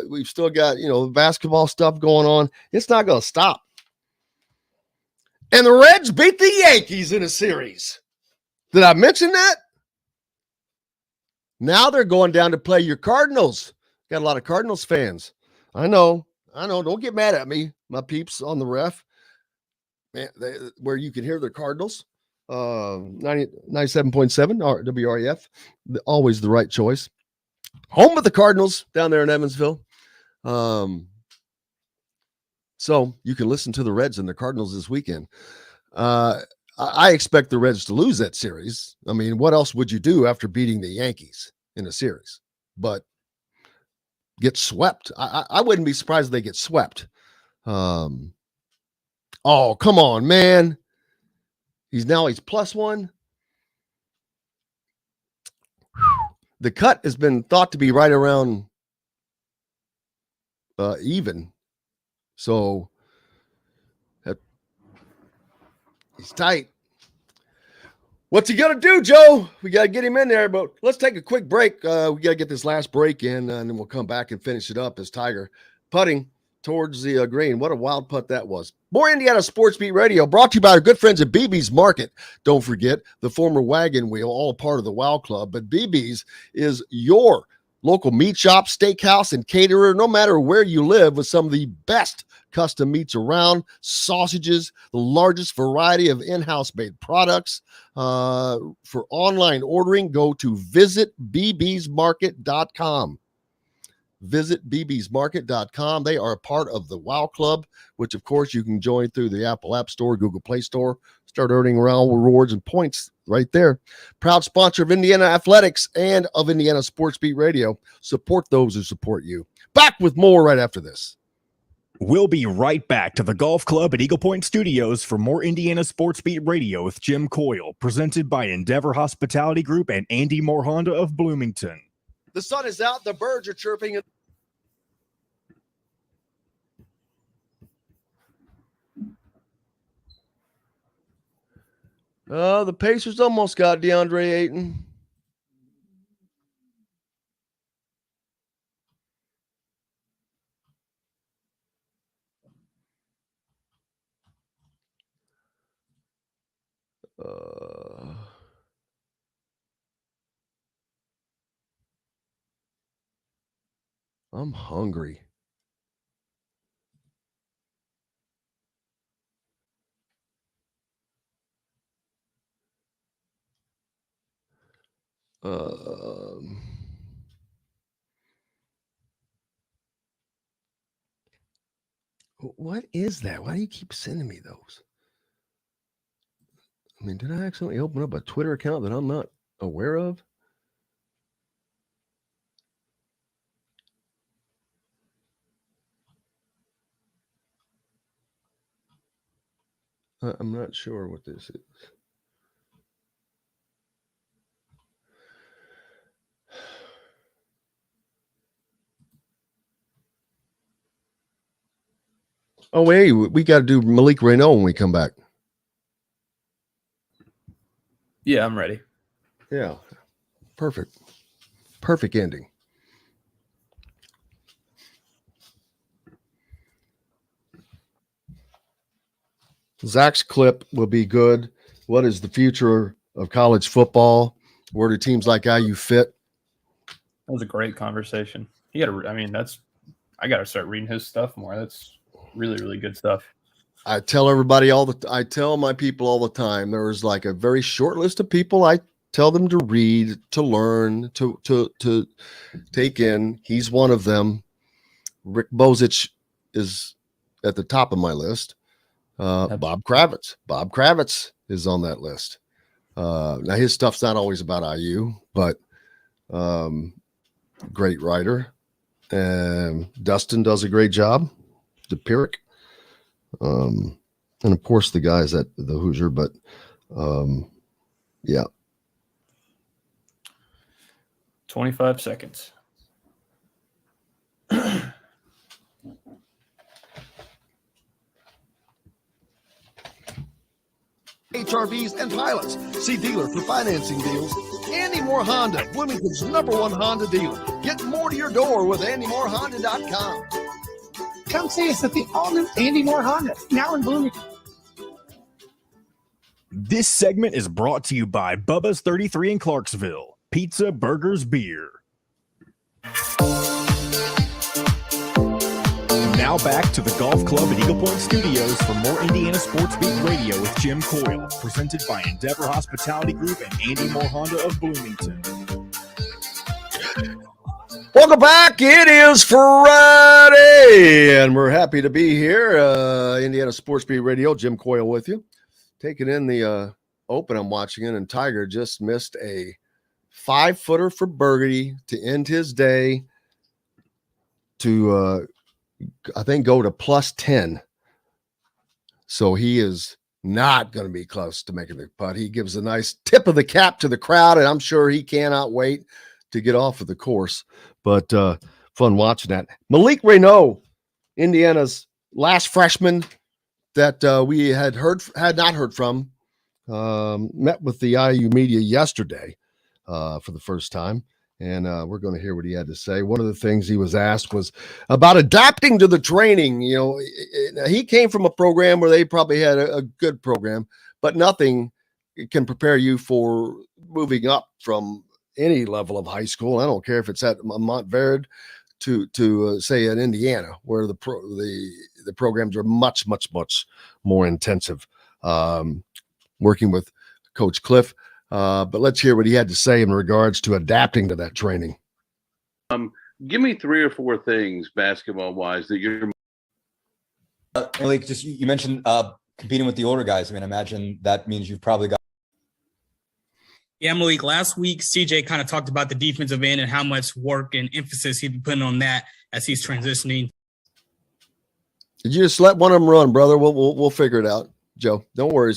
We've still got, basketball stuff going on. It's not going to stop. And the Reds beat the Yankees in a series. Did I mention that? Now they're going down to play your Cardinals. Got a lot of Cardinals fans. I know. Don't get mad at me, my peeps on the ref. Man, where you can hear the Cardinals. 97.7 WREF. Always the right choice. Home of the Cardinals down there in Evansville. So you can listen to the Reds and the Cardinals this weekend. I expect the Reds to lose that series. I mean, what else would you do after beating the Yankees in a series? But get swept. I wouldn't be surprised if they get swept. Oh, come on, man. He's +1. The cut has been thought to be right around even. So he's tight. What's he going to do, Joe? We got to get him in there, but let's take a quick break. We got to get this last break in, and then we'll come back and finish it up as Tiger putting towards the green. What a wild putt that was. More Indiana Sports Beat Radio brought to you by our good friends at BB's Market. Don't forget the former Wagon Wheel, all part of the Wow Club, but BB's is your local meat shop, steakhouse, and caterer, no matter where you live, with some of the best custom meats around, sausages, the largest variety of in-house made products. For online ordering, go to visitbbsmarket.com. Visit bbsmarket.com. They are a part of the Wow Club, which, of course, you can join through the Apple App Store, Google Play Store. Start earning around rewards and points right there. Proud sponsor of Indiana Athletics and of Indiana Sports Beat Radio. Support those who support you. Back with more right after this. We'll be right back to the Golf Club at Eagle Point Studios for more Indiana Sports Beat Radio with Jim Coyle, presented by Endeavor Hospitality Group and Andy Moore Honda of Bloomington. The sun is out. The birds are chirping. The Pacers almost got Deandre Ayton. I'm hungry. What is that? Why do you keep sending me those? mean, did I accidentally open up a Twitter account that I'm not aware of? I'm not sure what this is. Oh, wait, we got to do Malik Renault when we come back. Yeah, I'm ready. Yeah. Perfect. Perfect ending. Zach's clip will be good. What is the future of college football? Where do teams like IU fit? That was a great conversation. I got to start reading his stuff more. That's really, really good stuff. I tell everybody I tell my people all the time, there's like a very short list of people I tell them to read, to learn, to take in. He's one of them. Rick Bozich is at the top of my list. Bob Kravitz is on that list. Now his stuff's not always about IU, but great writer. Dustin does a great job. DePiric. And of course the guys at the Hoosier, but yeah. 25 seconds. HRVs and pilots. See dealer for financing deals. Andy Moore Honda, Bloomington's #1 Honda dealer. Get more to your door with AndyMooreHonda.com. Come see us at the all-new Andy Moore Honda, now in Bloomington. This segment is brought to you by Bubba's 33 in Clarksville. Pizza, burgers, beer. Now back to the Golf Club at Eagle Point Studios for more Indiana Sports Beat Radio with Jim Coyle, presented by Endeavor Hospitality Group and Andy Moore Honda of Bloomington. Welcome back. It is Friday, and we're happy to be here. Indiana Sports Beat Radio, Jim Coyle with you. Taking in the Open, I'm watching it, and Tiger just missed a 5-footer for birdie to end his day to I think go to plus 10. So he is not going to be close to making the putt. He gives a nice tip of the cap to the crowd, and I'm sure he cannot wait to get off of the course. But fun watching that. Malik Renault, Indiana's last freshman that we had not heard from, met with the IU media yesterday for the first time. And we're going to hear what he had to say. One of the things he was asked was about adapting to the training. You know, he came from a program where they probably had a good program, but nothing can prepare you for moving up from any level of high school. I don't care if it's at Montverde to say at Indiana, where the programs are much more intensive. Working with Coach Cliff. But let's hear what he had to say in regards to adapting to that training. Give me 3 or 4 things basketball-wise that you're. Malik, just you mentioned competing with the older guys. I mean, I imagine that means you've probably got. Yeah, Malik, last week, CJ kind of talked about the defensive end and how much work and emphasis he'd be putting on that as he's transitioning. Did you just let one of them run, brother? We'll figure it out, Joe. Don't worry.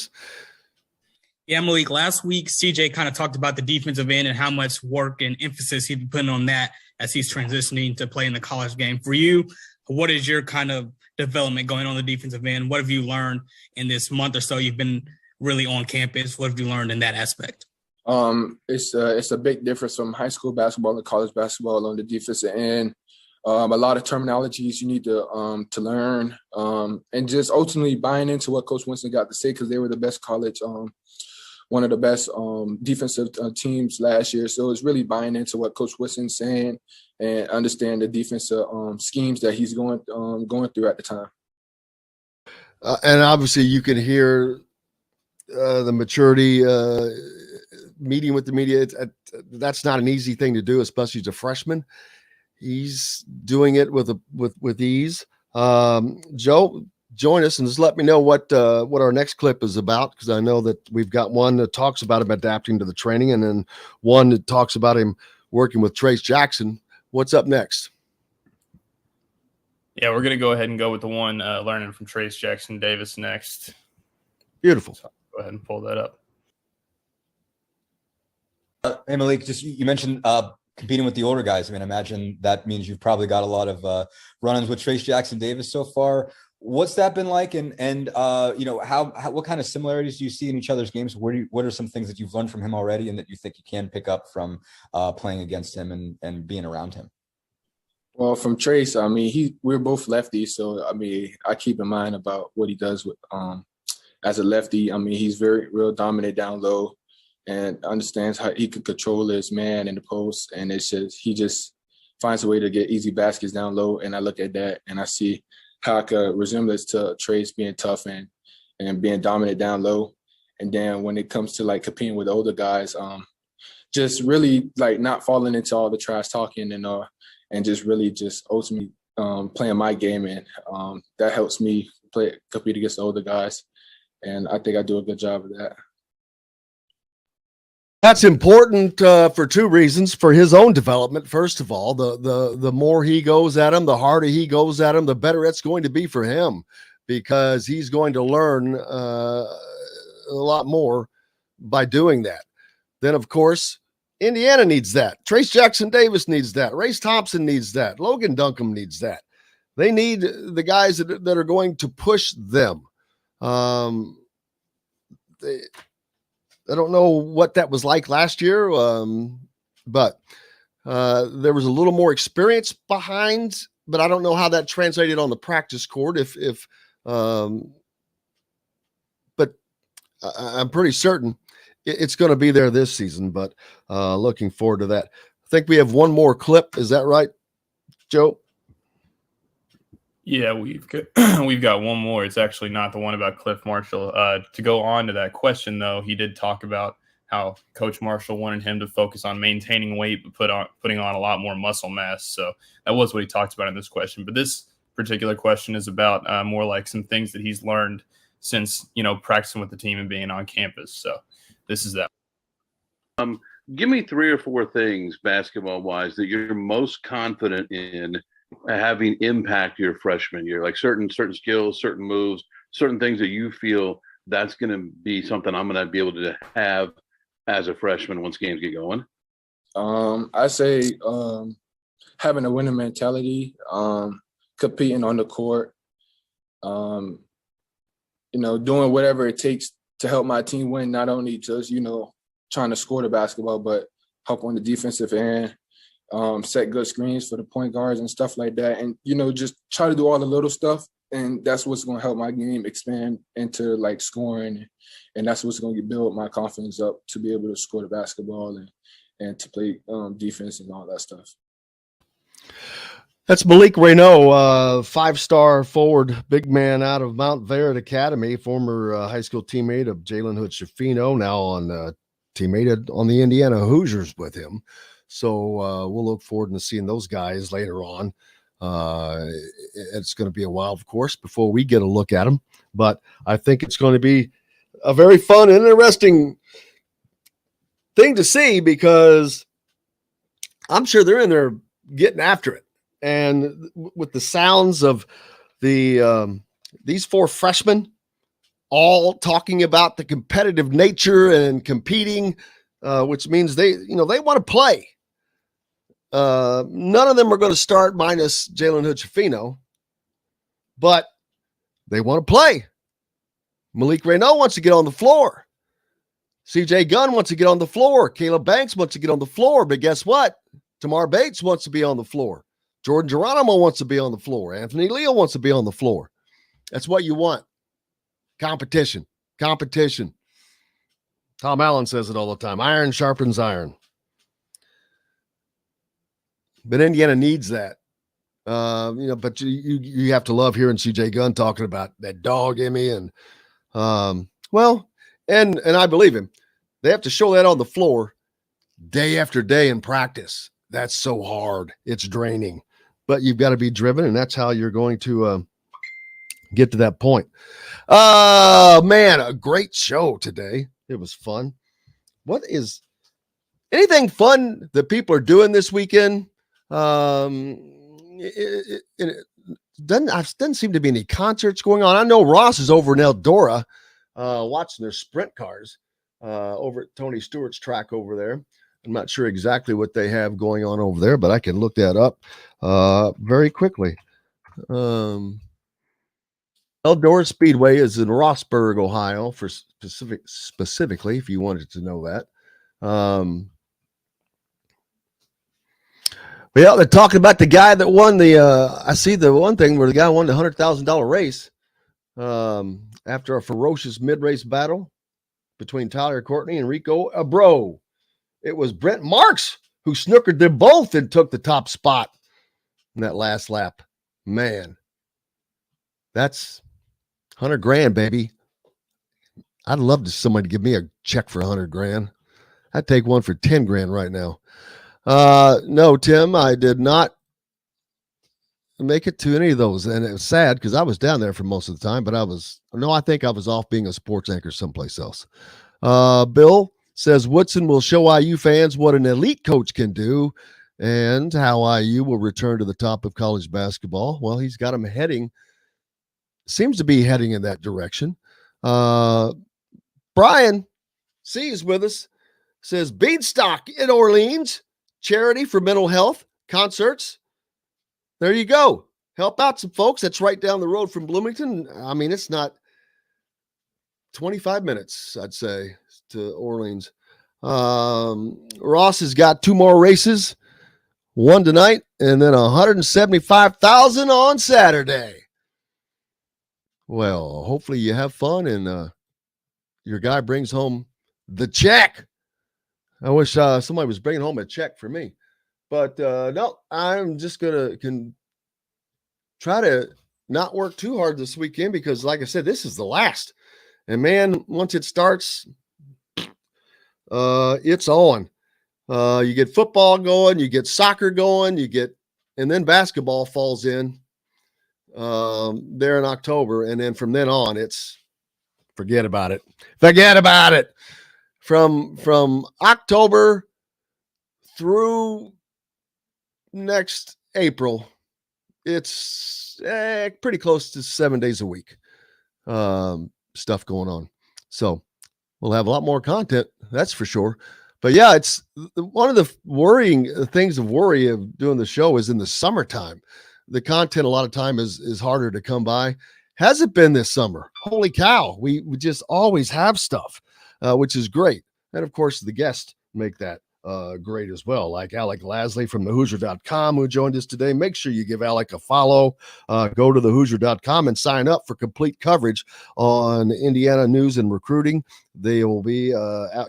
Yeah, Malik, last week, CJ kind of talked about the defensive end and how much work and emphasis he'd be putting on that as he's transitioning to play in the college game. For you, what is your kind of development going on the defensive end? What have you learned in this month or so you've been really on campus? What have you learned in that aspect? It's a big difference from high school basketball to college basketball on the defensive end. A lot of terminologies you need to learn, and just ultimately buying into what Coach Winston got to say, because they were the best college, one of the best defensive teams last year. So it's really buying into what Coach Winston's saying and understand the defensive schemes that he's going through at the time. And obviously you can hear the maturity meeting with the media. That's not an easy thing to do, especially as a freshman. He's doing it with ease. Joe, join us and just let me know what our next clip is about, because I know that we've got one that talks about him adapting to the training, and then one that talks about him working with Trace Jackson. What's up next? Yeah, we're going to go ahead and go with the one learning from Trace Jackson Davis next. Beautiful. So go ahead and pull that up. Hey, Malik, just you mentioned competing with the older guys. I mean, I imagine that means you've probably got a lot of run-ins with Trace Jackson Davis so far. What's that been like? And you know, how what kind of similarities do you see in each other's games? What are some things that you've learned from him already and that you think you can pick up from playing against him and being around him? Well, from Trace, I mean, we're both lefties, so I mean, I keep in mind about what he does with as a lefty. I mean, he's real dominant down low, and understands how he can control his man in the post, and he just finds a way to get easy baskets down low. And I look at that and I see how I could resemblance to Trace being tough and being dominant down low. And then when it comes to like competing with older guys, just really like not falling into all the trash talking and just really just ultimately playing my game, and that helps me compete against the older guys. And I think I do a good job of that. That's important for two reasons. For his own development, first of all, the more he goes at him, the harder he goes at him, the better it's going to be for him, because he's going to learn a lot more by doing that. Then, of course, Indiana needs that. Trace Jackson Davis needs that. Race Thompson needs that. Logan Duncombe needs that. They need the guys that are going to push them. I don't know what that was like last year, but there was a little more experience behind, but I don't know how that translated on the practice court. But I'm pretty certain it's going to be there this season, but looking forward to that. I think we have one more clip. Is that right, Joe? Yeah, we've got one more. It's actually not the one about Cliff Marshall. To go on to that question, though, he did talk about how Coach Marshall wanted him to focus on maintaining weight, but putting on a lot more muscle mass. So that was what he talked about in this question. But this particular question is about more like some things that he's learned since, practicing with the team and being on campus. So this is that. Give me 3 or 4 things basketball-wise that you're most confident in having impact your freshman year, like certain skills, certain moves, certain things that you feel that's going to be something I'm going to be able to have as a freshman once games get going. I say having a winning mentality, competing on the court, doing whatever it takes to help my team win, not only just, trying to score the basketball, but help on the defensive end, set good screens for the point guards and stuff like that. And, just try to do all the little stuff. And that's what's going to help my game expand into like scoring. And that's what's going to build my confidence up to be able to score the basketball and to play defense and all that stuff. That's Malik Reynaud, 5-star forward, big man out of Mount Verret Academy, former high school teammate of Jalen Hood-Schifino, now on teammated on the Indiana Hoosiers with him. So we'll look forward to seeing those guys later on. It's going to be a while, of course, before we get a look at them. But I think it's going to be a very fun and interesting thing to see, because I'm sure they're in there getting after it. And with the sounds of these 4 freshmen all talking about the competitive nature and competing, which means they want to play. None of them are going to start minus Jalen Hood-Schifino, but they want to play. Malik Reynaud wants to get on the floor. CJ Gunn wants to get on the floor. Caleb Banks wants to get on the floor. But guess what? Tamar Bates wants to be on the floor. Jordan Geronimo wants to be on the floor. Anthony Leal wants to be on the floor. That's what you want. Competition. Tom Allen says it all the time. Iron sharpens iron. But Indiana needs that. But you have to love hearing CJ Gunn talking about that dog in me. And and I believe him. They have to show that on the floor day after day in practice. That's so hard. It's draining. But you've got to be driven, and that's how you're going to get to that point. Man, a great show today. It was fun. What is anything fun that people are doing this weekend? It doesn't seem to be any concerts going on. I know Ross is over in Eldora watching their sprint cars over at Tony Stewart's track over there. I'm not sure exactly what they have going on over there, but I can look that up very quickly. Eldora Speedway is in Rossburg, Ohio, for specifically, if you wanted to know that. Well, they're talking about the guy that won the. I see the one thing where the guy won the $100,000 race after a ferocious mid-race battle between Tyler Courtney and Rico Abro. It was Brent Marks who snookered them both and took the top spot in that last lap. Man, that's $100,000, baby. I'd love to somebody give me a check for $100,000. I'd take one for $10,000 right now. No, Tim, I did not make it to any of those, and it was sad because I was down there for most of the time, but I think I was off being a sports anchor someplace else. Bill says Woodson will show IU fans what an elite coach can do and how IU will return to the top of college basketball. Well, he's got them seems to be heading in that direction. Brian C is with us, says Beanstalk in Orleans, charity for mental health, concerts. There you go. Help out some folks. That's right down the road from Bloomington. I mean, it's not 25 minutes, I'd say, to Orleans. Ross has got 2 more races, one tonight, and then 175,000 on Saturday. Well, hopefully you have fun and your guy brings home the check. I wish somebody was bringing home a check for me. But no, I'm just going to try to not work too hard this weekend because, like I said, this is the last. And, man, once it starts, it's on. You get football going, you get soccer going, and then basketball falls in there in October. And then from then on, forget about it. Forget about it. From October through next April, it's pretty close to 7 days a week stuff going on. So we'll have a lot more content, that's for sure. But yeah, it's one of the worrying things of doing the show is in the summertime. The content a lot of time is harder to come by. Hasn't been this summer. Holy cow. We just always have stuff, which is great. And of course, the guests make that great as well, like Alec Lasley from thehoosier.com who joined us today. Make sure you give Alec a follow. Go to thehoosier.com and sign up for complete coverage on Indiana news and recruiting. They will be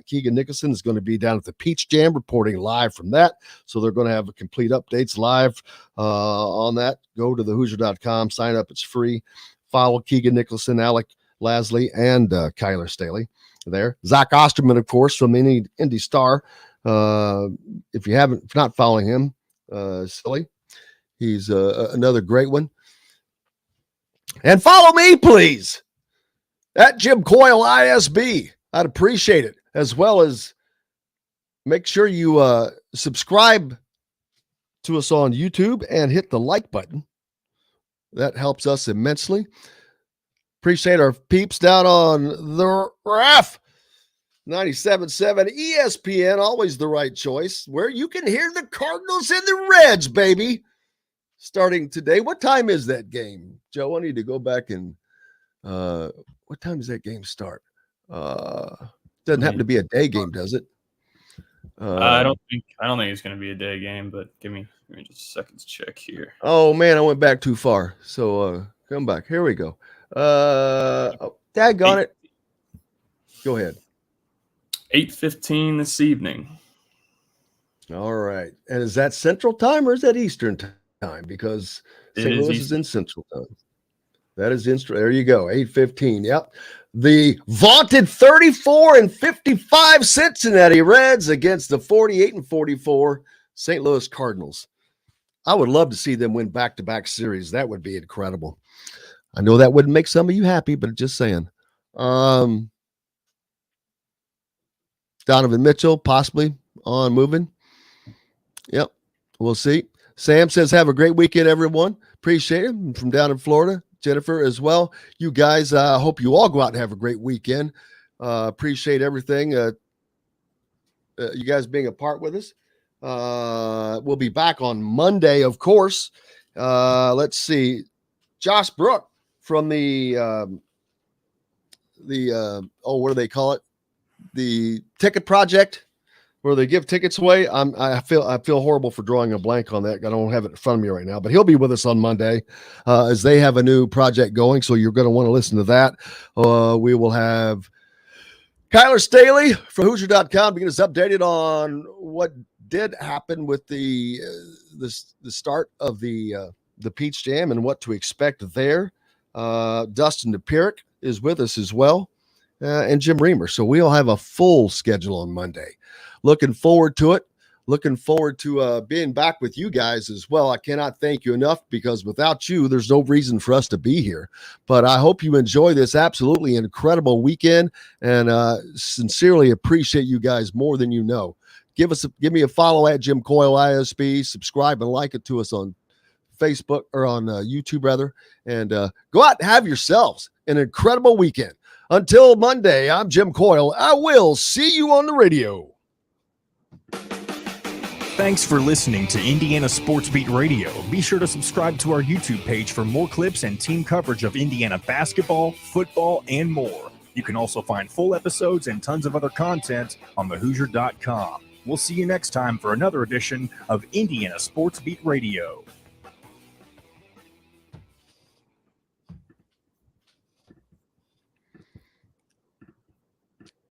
Keegan Nicholson is going to be down at the Peach Jam reporting live from that. So they're going to have complete updates live on that. Go to thehoosier.com, sign up. It's free. Follow Keegan Nicholson, Alec Lasley, and Kyler Staley there. Zach Osterman, of course, from Indy Star. If not following him, silly. He's another great one. And follow me, please, at Jim Coyle ISB. I'd appreciate it, as well as make sure you subscribe to us on YouTube and hit the like button. That helps us immensely. Appreciate our peeps down on the ref. 97.7 ESPN, always the right choice, where you can hear the Cardinals and the Reds, baby, starting today. What time is that game, Joe? I need to go back and what time does that game start? Doesn't happen to be a day game, does it? I don't think it's going to be a day game, but give me just a second to check here. Oh man, I went back too far. So come back. Here we go. Daggone it. Go ahead. 8:15 this evening. All right. And is that Central Time or is that Eastern Time? Because St. Louis is in Central Time. That is there you go. 8:15. Yep. The vaunted 34-55 Cincinnati Reds against the 48-44 St. Louis Cardinals. I would love to see them win back-to-back series. That would be incredible. I know that wouldn't make some of you happy, but just saying. Donovan Mitchell, possibly on moving. Yep, we'll see. Sam says, have a great weekend, everyone. Appreciate it. From down in Florida. Jennifer as well. You guys, hope you all go out and have a great weekend. Appreciate everything. You guys being a part with us. We'll be back on Monday, of course. Let's see. Josh Brook from the what do they call it? The Ticket Project, where they give tickets away. I feel horrible for drawing a blank on that. I don't have it in front of me right now, but he'll be with us on Monday as they have a new project going. So you're going to want to listen to that. We will have Kyler Staley from Hoosier.com to get us updated on what did happen with the start of the Peach Jam and what to expect there. Dustin DePirick is with us as well, and Jim Reamer. So we'll have a full schedule on Monday. Looking forward to it. Looking forward to being back with you guys as well. I cannot thank you enough, because without you, there's no reason for us to be here. But I hope you enjoy this absolutely incredible weekend, and sincerely appreciate you guys more than you know. Give me a follow at Jim Coyle ISB. Subscribe and like it to us on Facebook, or on YouTube rather, and go out and have yourselves an incredible weekend. Until Monday, I'm Jim Coyle. I will see you on the radio. Thanks for listening to Indiana Sports Beat Radio. Be sure to subscribe to our YouTube page for more clips and team coverage of Indiana basketball, football, and more. You can also find full episodes and tons of other content on thehoosier.com. We'll see you next time for another edition of Indiana Sports Beat Radio.